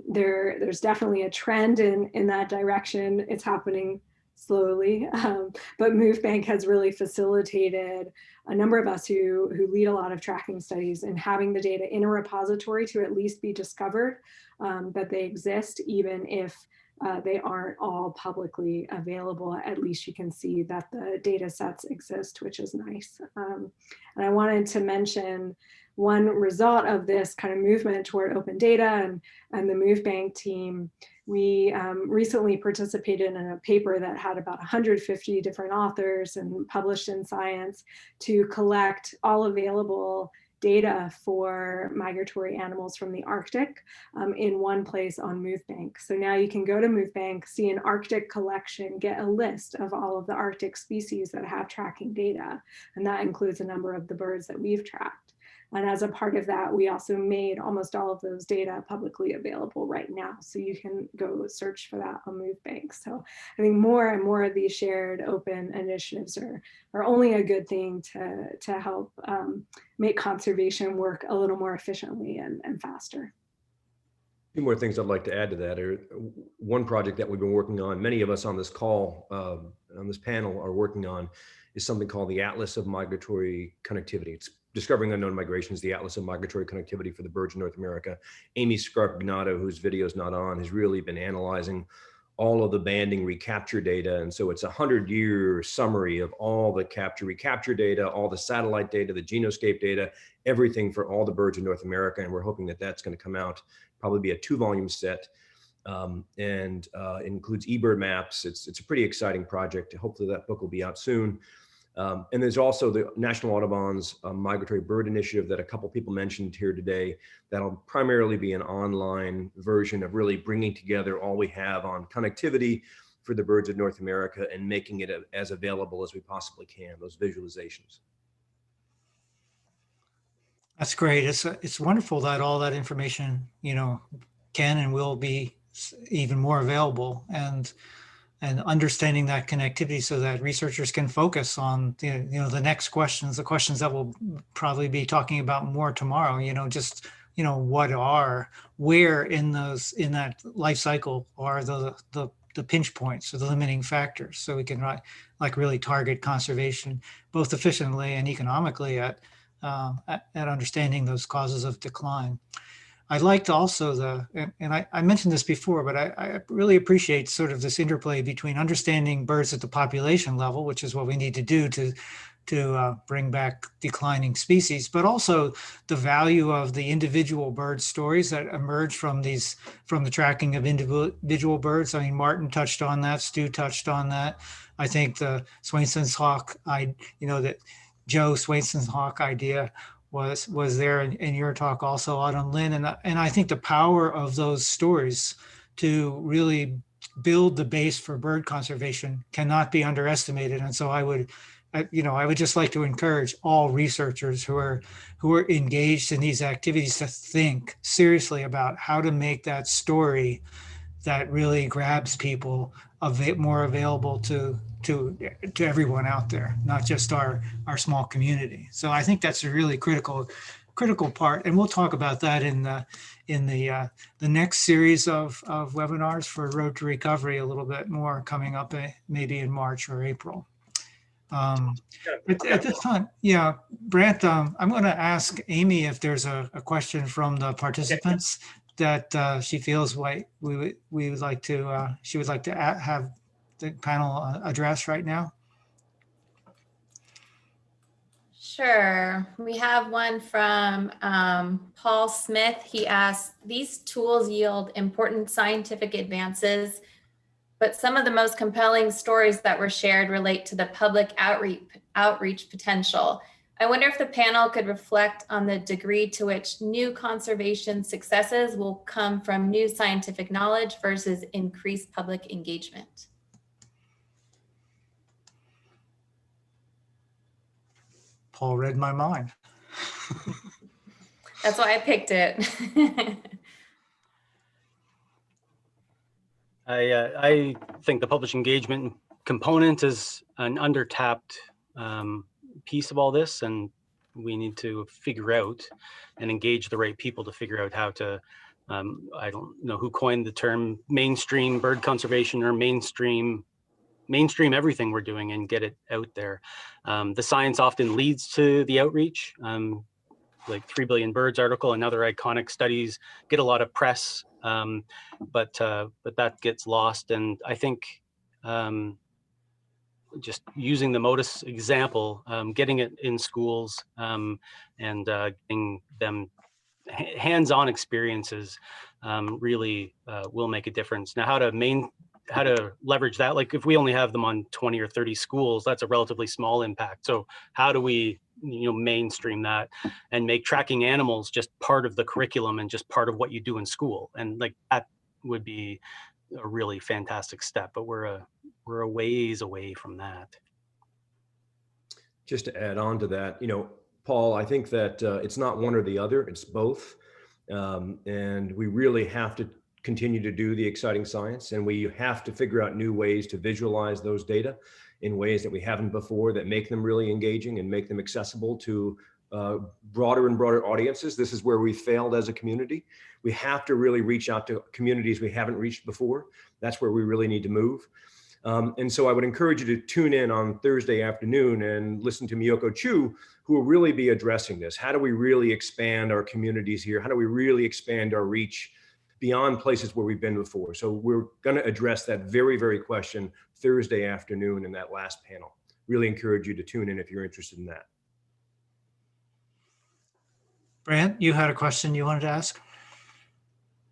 there's definitely a trend in that direction. It's happening slowly, but MoveBank has really facilitated a number of us who lead a lot of tracking studies and having the data in a repository to at least be discovered, that they exist, even if they aren't all publicly available. At least you can see that the data sets exist, which is nice. And I wanted to mention one result of this kind of movement toward open data and the MoveBank team. We recently participated in a paper that had about 150 different authors and published in Science to collect all available data for migratory animals from the Arctic in one place on MoveBank. So now you can go to MoveBank, see an Arctic collection, get a list of all of the Arctic species that have tracking data. And that includes a number of the birds that we've tracked. And as a part of that, we also made almost all of those data publicly available right now. So you can go search for that on MoveBank. So I think more and more of these shared open initiatives are only a good thing to help make conservation work a little more efficiently and faster. Two more things I'd like to add to that. One project that we've been working on, many of us on this call, on this panel are working on, is something called the Atlas of Migratory Connectivity. It's Discovering Unknown Migrations, the Atlas of Migratory Connectivity for the Birds of North America. Amy Scarpignato, whose video is not on, has really been analyzing all of the banding recapture data. And so it's a 100-year summary of all the recapture data, all the satellite data, the genoscape data, everything for all the birds of North America. And we're hoping that that's going to come out, probably be a 2-volume set, and includes eBird maps. It's a pretty exciting project. Hopefully that book will be out soon. And there's also the National Audubon's Migratory Bird Initiative that a couple people mentioned here today. That'll primarily be an online version of really bringing together all we have on connectivity for the birds of North America and making it as available as we possibly can, those visualizations. That's great. It's wonderful that all that information, you know, can and will be even more available, and understanding that connectivity so that researchers can focus on the next questions, the questions that we'll probably be talking about more tomorrow. Just where in that life cycle are the pinch points or the limiting factors, so we can really target conservation both efficiently and economically at understanding those causes of decline. I liked also and I mentioned this before, but I really appreciate sort of this interplay between understanding birds at the population level, which is what we need to do to bring back declining species, but also the value of the individual bird stories that emerge from the tracking of individual birds. I mean, Martin touched on that, Stu touched on that. I think the Swainson's hawk, that Joe Swainson's hawk idea was there in your talk also, Autumn Lynn, and I think the power of those stories to really build the base for bird conservation cannot be underestimated. And so I would just like to encourage all researchers who are engaged in these activities to think seriously about how to make that story that really grabs people more available to everyone out there, not just our small community. So I think that's a really critical part, and we'll talk about that in the next series of webinars for Road to Recovery a little bit more coming up, maybe in March or April. At this time, yeah, Brant, I'm going to ask Amy if there's a question from the participants that she feels like she would like to have the panel address right now. Sure. We have one from Paul Smith. He asks, these tools yield important scientific advances, but some of the most compelling stories that were shared relate to the public outreach potential. I wonder if the panel could reflect on the degree to which new conservation successes will come from new scientific knowledge versus increased public engagement. Paul read my mind. That's why I picked it. I think the public engagement component is an undertapped piece of all this, and we need to figure out and engage the right people to figure out how to, I don't know who coined the term mainstream bird conservation, or mainstream everything we're doing and get it out there. The science often leads to the outreach. Like 3 Billion Birds article and other iconic studies get a lot of press, but that gets lost. And I think just using the Modus example, getting it in schools, and getting them hands-on experiences really will make a difference. Now, how to leverage that, like if we only have them on 20 or 30 schools, that's a relatively small impact. So how do we mainstream that and make tracking animals just part of the curriculum and just part of what you do in school? And like that would be a really fantastic step, but we're a ways away from that. Just to add on to that, Paul, I think that it's not one or the other, it's both. And we really have to continue to do the exciting science, and we have to figure out new ways to visualize those data in ways that we haven't before, that make them really engaging and make them accessible to broader and broader audiences. This is where we failed as a community. We have to really reach out to communities we haven't reached before. That's where we really need to move. And so I would encourage you to tune in on Thursday afternoon and listen to Miyoko Chu, who will really be addressing this. How do we really expand our communities here? How do we really expand our reach beyond places where we've been before? So we're going to address that very, very question Thursday afternoon in that last panel. Really encourage you to tune in if you're interested in that. Brant, you had a question you wanted to ask?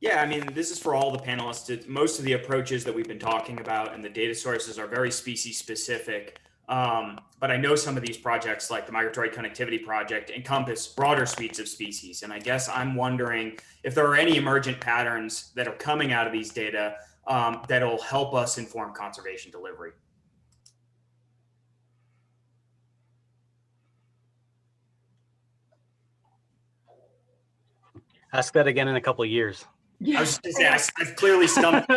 Yeah, I mean, this is for all the panelists. Most of the approaches that we've been talking about and the data sources are very species specific. But I know some of these projects, like the Migratory Connectivity Project, encompass broader suites of species. And I guess I'm wondering if there are any emergent patterns that are coming out of these data that'll help us inform conservation delivery. Ask that again in a couple of years. I was just asking, I've clearly stumped.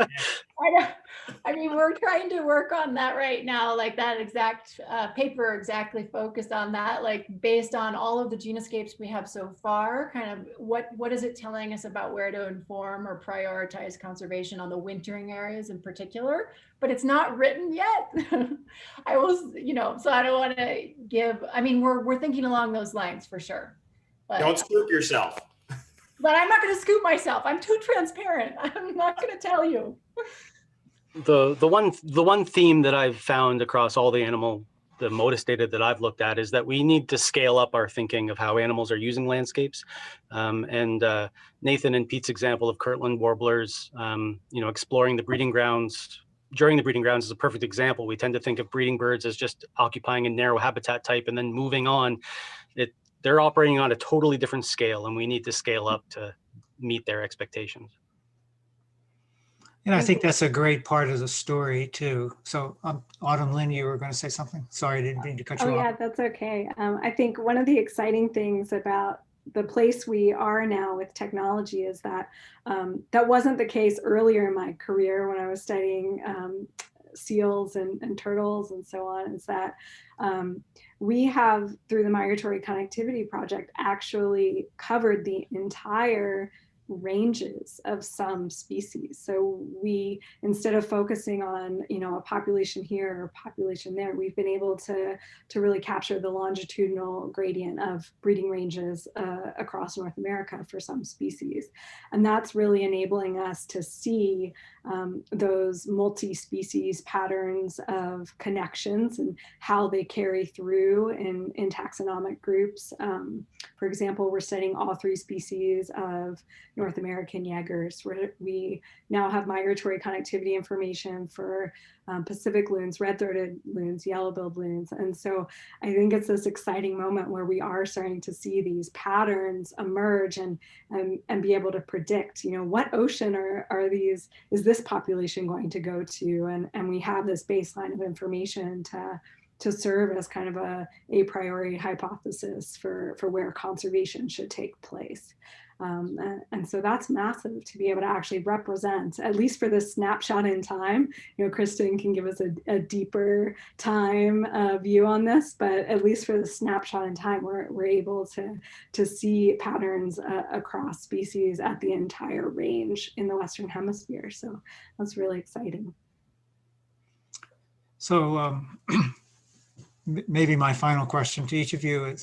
I mean, we're trying to work on that right now, like that exact paper exactly focused on that, like based on all of the genoscapes we have so far, kind of what is it telling us about where to inform or prioritize conservation on the wintering areas in particular, but it's not written yet. I was, so I don't want to give, I mean, we're thinking along those lines for sure. But, Don't scoop yourself. But I'm not going to scoop myself. I'm too transparent. I'm not going to tell you. The one theme that I've found across all the Modus data that I've looked at is that we need to scale up our thinking of how animals are using landscapes. And Nathan and Pete's example of Kirtland warblers, exploring the breeding grounds during the breeding grounds is a perfect example. We tend to think of breeding birds as just occupying a narrow habitat type and then moving on. They're operating on a totally different scale, and we need to scale up to meet their expectations. And I think that's a great part of the story too. So Autumn, Lynn, you were going to say something? Sorry, I didn't mean to cut you off. Oh yeah, that's okay. I think one of the exciting things about the place we are now with technology is that that wasn't the case earlier in my career when I was studying seals and turtles and so on, is that we have, through the Migratory Connectivity Project, actually covered the entire ranges of some species. So we, instead of focusing on, a population here or population there, we've been able to really capture the longitudinal gradient of breeding ranges across North America for some species. And that's really enabling us to see those multi-species patterns of connections and how they carry through in taxonomic groups. For example, we're studying all 3 species of North American Jaegers. We now have migratory connectivity information for Pacific loons, red-throated loons, yellow-billed loons. And so I think it's this exciting moment where we are starting to see these patterns emerge and be able to predict, what ocean is this population going to go to? And we have this baseline of information to serve as kind of a priori hypothesis for where conservation should take place. And so that's massive to be able to actually represent, at least for this snapshot in time. Kristen can give us a deeper time view on this, but at least for the snapshot in time, we're able to see patterns across species at the entire range in the Western Hemisphere. So that's really exciting. So maybe my final question to each of you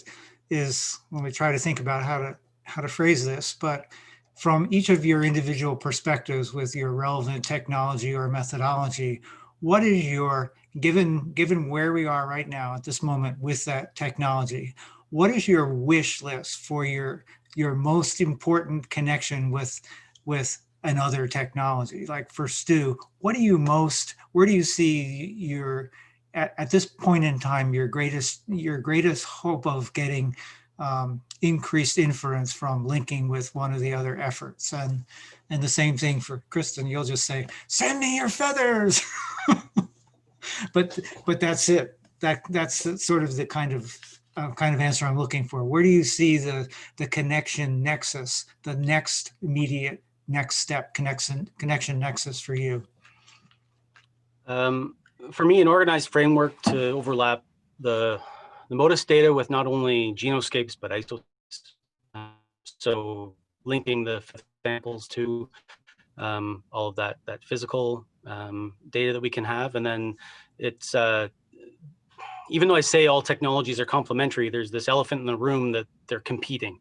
is when we try to think about how to phrase this, but from each of your individual perspectives with your relevant technology or methodology, what is your, given where we are right now at this moment with that technology, what is your wish list for your most important connection with another technology? Like for Stu, where do you see at this point in time, your greatest hope of getting increased inference from linking with one of the other efforts? And the same thing for Kristen, you'll just say, send me your feathers. but that's it. That's sort of the kind of answer I'm looking for. Where do you see the connection nexus, the next immediate next step connection nexus for you? For me, an organized framework to overlap the MODIS data with not only genoscapes, but isotopes. So linking the samples to all of that physical data that we can have. And then it's, even though I say all technologies are complementary, there's this elephant in the room that they're competing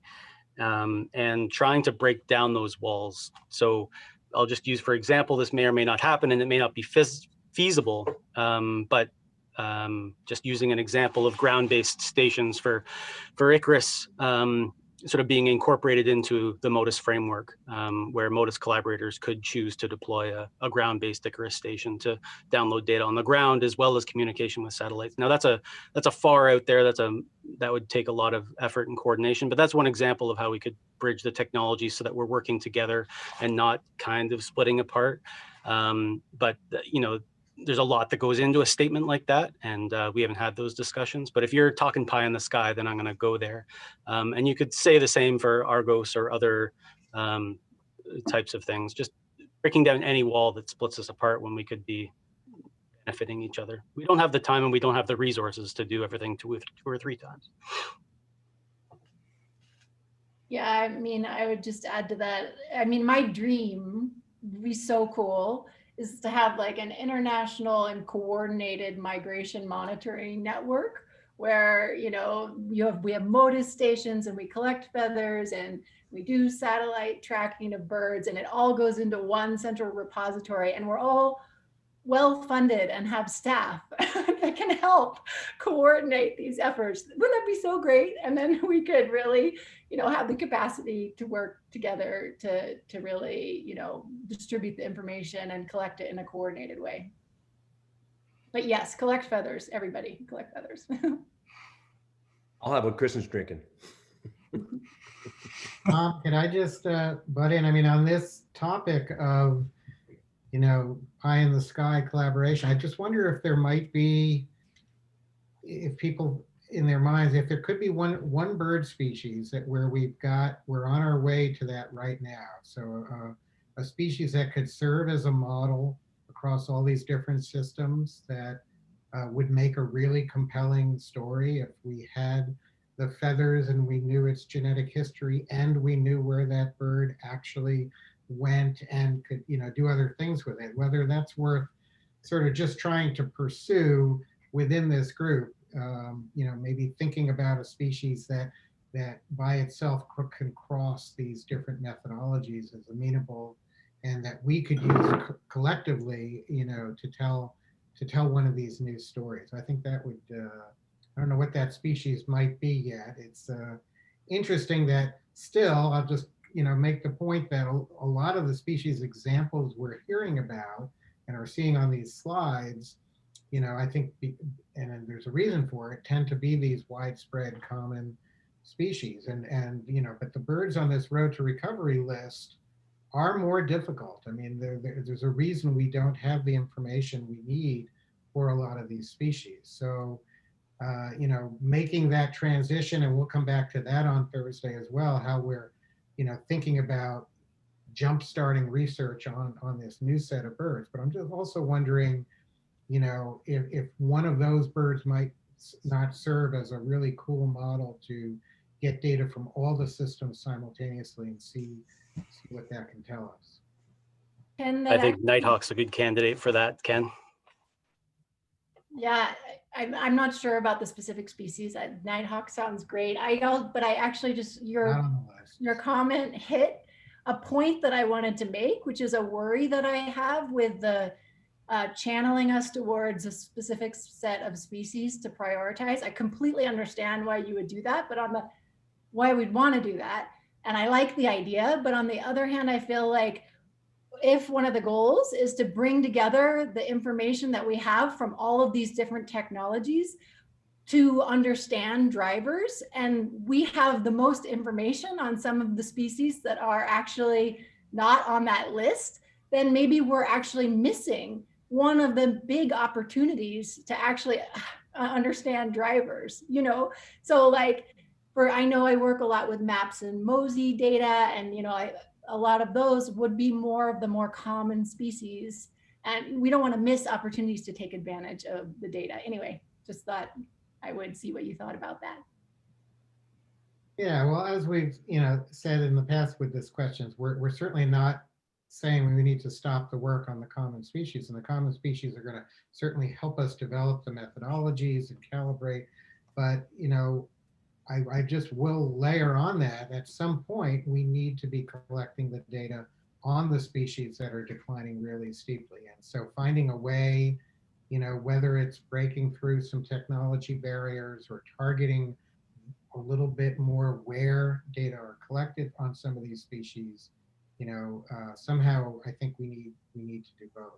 and trying to break down those walls. So I'll just use, for example, this may or may not happen and it may not be feasible, but just using an example of ground-based stations for Icarus, sort of being incorporated into the MODIS framework, where MODIS collaborators could choose to deploy a ground-based Icarus station to download data on the ground, as well as communication with satellites. Now that's a far out there. That would take a lot of effort and coordination, but that's one example of how we could bridge the technology so that we're working together and not kind of splitting apart. But there's a lot that goes into a statement like that, and we haven't had those discussions. But if you're talking pie in the sky, then I'm going to go there. And you could say the same for Argos or other types of things, just breaking down any wall that splits us apart when we could be benefiting each other. We don't have the time and we don't have the resources to do everything two or three times. Yeah, I mean, I would just add to that. I mean, my dream would be so cool is to have like an international and coordinated migration monitoring network where, we have MODIS stations and we collect feathers and we do satellite tracking of birds, and it all goes into one central repository, and we're all well-funded and have staff that can help coordinate these efforts. Wouldn't that be so great? And then we could really, have the capacity to work together to really, distribute the information and collect it in a coordinated way. But yes, collect feathers, everybody, collect feathers. I'll have what Kristen's drinking. Can I just butt in? I mean, on this topic of, pie in the sky collaboration, I just wonder if there might be, if people in their minds, if there could be one bird species that we're on our way to that right now. So a species that could serve as a model across all these different systems that would make a really compelling story if we had the feathers and we knew its genetic history and we knew where that bird actually went and could, do other things with it, whether that's worth sort of just trying to pursue within this group, maybe thinking about a species that by itself can cross these different methodologies as amenable, and that we could use collectively, to tell one of these new stories. I think that would, I don't know what that species might be yet. It's interesting that still, I'll just, make the point that a lot of the species examples we're hearing about and are seeing on these slides, I think, and there's a reason for it, tend to be these widespread common species. But the birds on this road to recovery list are more difficult. I mean, there's a reason we don't have the information we need for a lot of these species. So, making that transition, and we'll come back to that on Thursday as well, how we're, thinking about jump-starting research on this new set of birds. But I'm just also wondering, if one of those birds might not serve as a really cool model to get data from all the systems simultaneously and see what that can tell us. I think Nighthawk's a good candidate for that, Ken. Yeah, I'm not sure about the specific species. Nighthawk sounds great. But I actually just, your comment hit a point that I wanted to make, which is a worry that I have with the channeling us towards a specific set of species to prioritize. I completely understand why you would do that, but why we'd want to do that. And I like the idea, but on the other hand, I feel like if one of the goals is to bring together the information that we have from all of these different technologies to understand drivers, and we have the most information on some of the species that are actually not on that list, then maybe we're actually missing one of the big opportunities to actually understand drivers, So I know I work a lot with maps and Mosey data, and a lot of those would be more of the more common species, and we don't want to miss opportunities to take advantage of the data. Anyway, just thought I would see what you thought about that. Yeah, well, as we've said in the past with these questions, we're certainly not saying we need to stop the work on the common species, and the common species are going to certainly help us develop the methodologies and calibrate. But I just will layer on that at some point we need to be collecting the data on the species that are declining really steeply. And so finding a way, whether it's breaking through some technology barriers or targeting a little bit more where data are collected on some of these species, somehow I think we need to do both.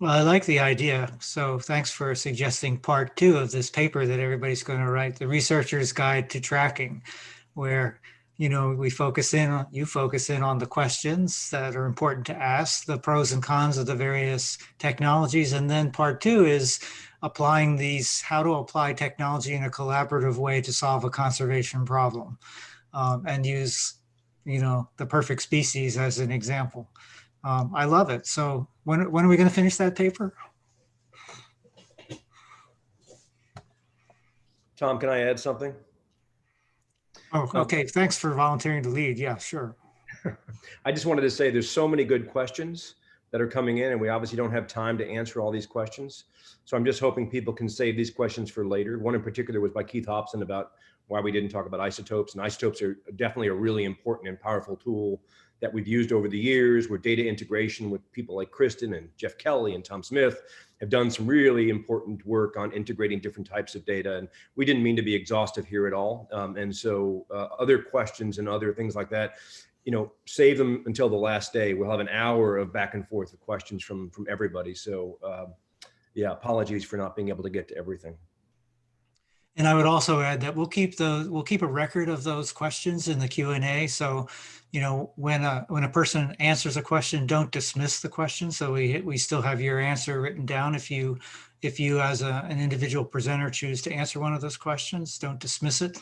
Well, I like the idea. So thanks for suggesting part 2 of this paper that everybody's going to write, the Researcher's Guide to Tracking, where, you focus in on the questions that are important to ask, the pros and cons of the various technologies. And then part 2 is applying how to apply technology in a collaborative way to solve a conservation problem, and use, the perfect species as an example. I love it. So when are we going to finish that paper? Tom, can I add something? Oh, okay. Thanks for volunteering to lead. Yeah, sure. I just wanted to say there's so many good questions that are coming in, and we obviously don't have time to answer all these questions. So I'm just hoping people can save these questions for later. One in particular was by Keith Hobson about why we didn't talk about isotopes. And isotopes are definitely a really important and powerful tool that we've used over the years, where data integration with people like Kristen and Jeff Kelly and Tom Smith have done some really important work on integrating different types of data. And we didn't mean to be exhaustive here at all. And so other questions and other things like that, save them until the last day. We'll have an hour of back and forth of questions from everybody. So yeah, apologies for not being able to get to everything. And I would also add that we'll keep a record of those questions in the Q&A. So, when a person answers a question, don't dismiss the question. So we still have your answer written down. If you as an individual presenter choose to answer one of those questions, don't dismiss it.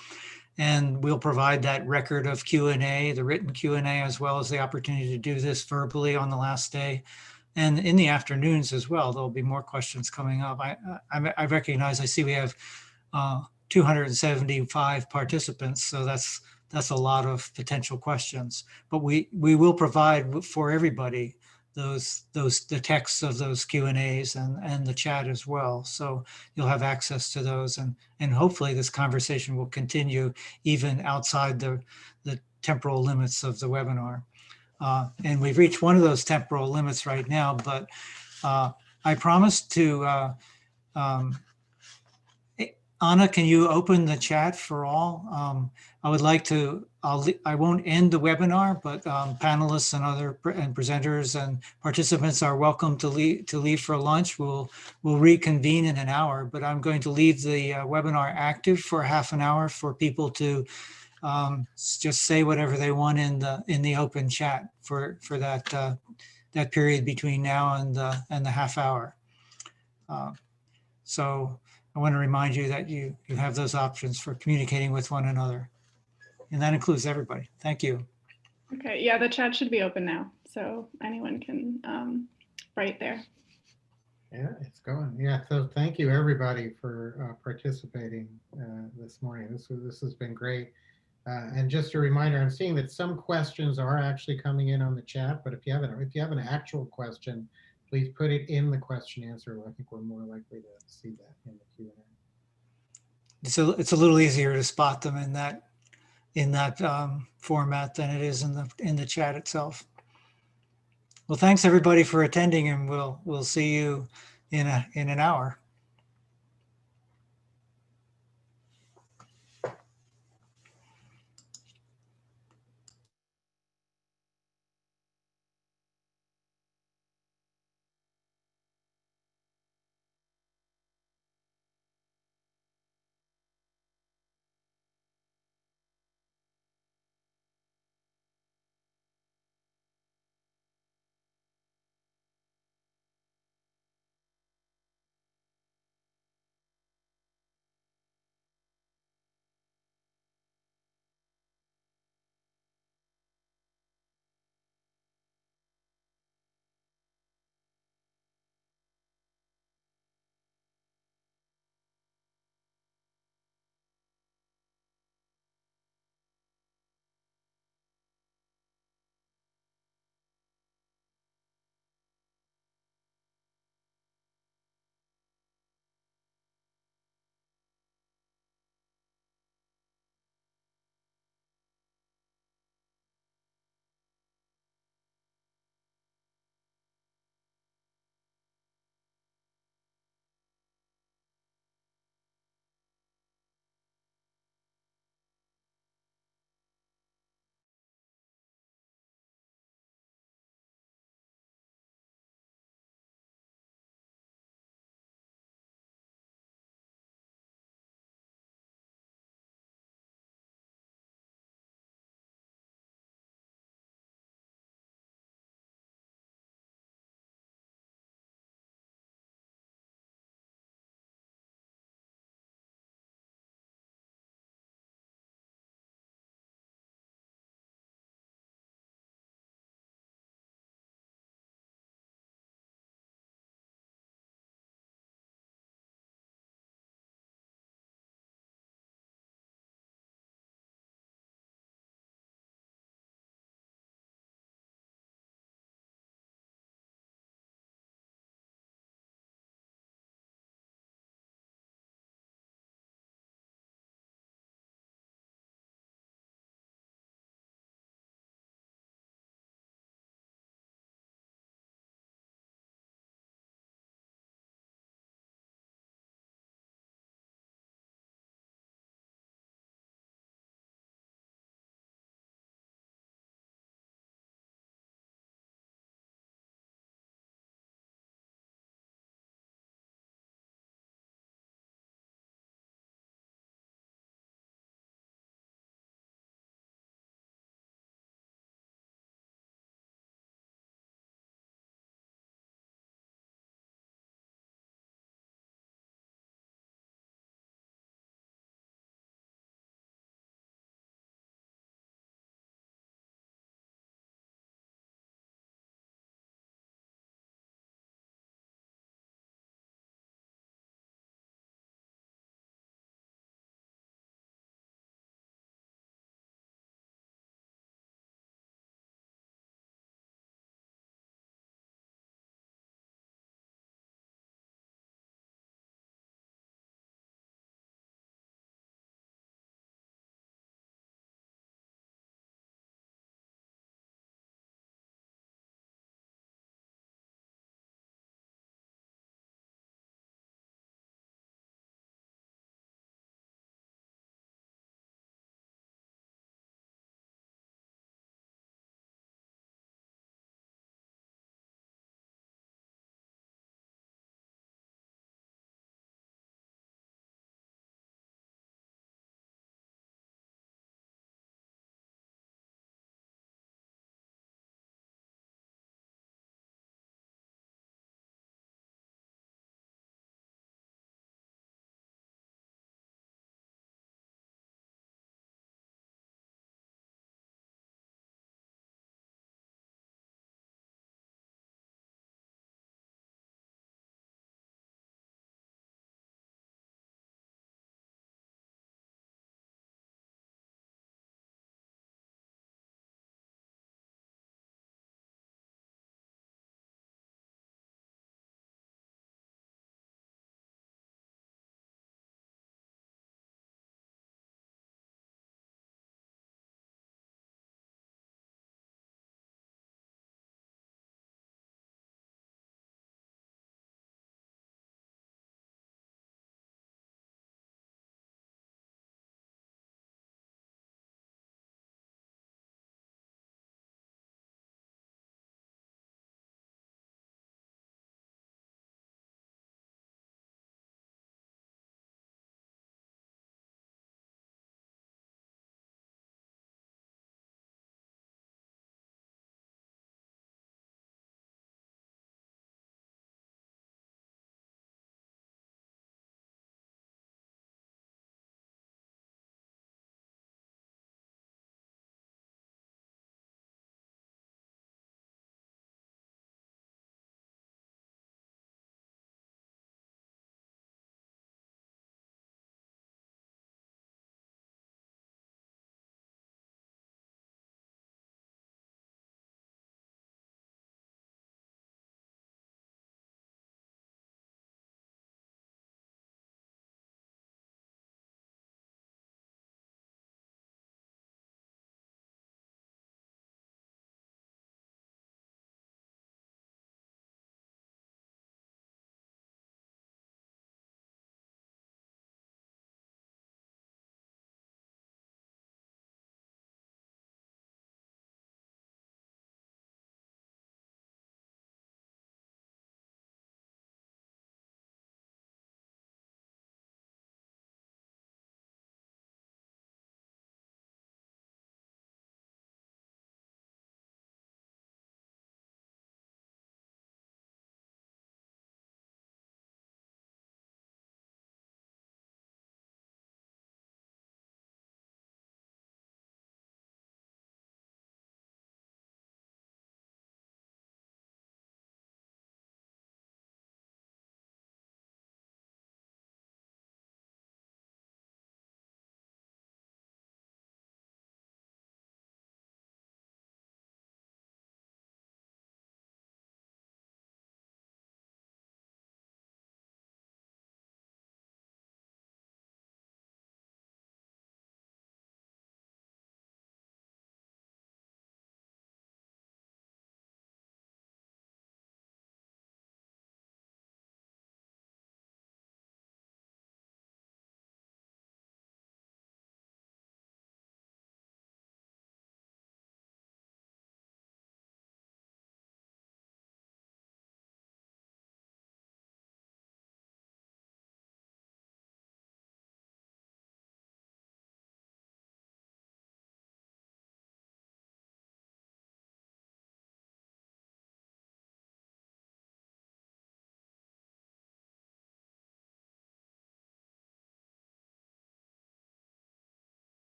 And we'll provide that record of Q&A, the written Q&A, as well as the opportunity to do this verbally on the last day. And in the afternoons as well, there'll be more questions coming up. I recognize, I see we have 275 participants, so that's a lot of potential questions. But we will provide for everybody the texts of those Q&As and the chat as well. So you'll have access to those, and hopefully this conversation will continue even outside the temporal limits of the webinar. And we've reached one of those temporal limits right now, but I promised to Anna, can you open the chat for all? I would like to, I won't end the webinar, but panelists and other presenters and participants are welcome to leave for lunch. We'll reconvene in an hour, but I'm going to leave the webinar active for half an hour for people to just say whatever they want in the open chat for that period between now and the half hour. So I want to remind you that you have those options for communicating with one another. And that includes everybody. Thank you. Okay, yeah, the chat should be open now, so anyone can write there. Yeah, it's going. Yeah, so thank you everybody for participating this morning. This has been great. And just a reminder, I'm seeing that some questions are actually coming in on the chat, but if you have an actual question, please put it in the question answer. I think we're more likely to see that in the Q&A. It's a little easier to spot them in that format than it is in the chat itself. Well, thanks everybody for attending, and we'll see you in an hour.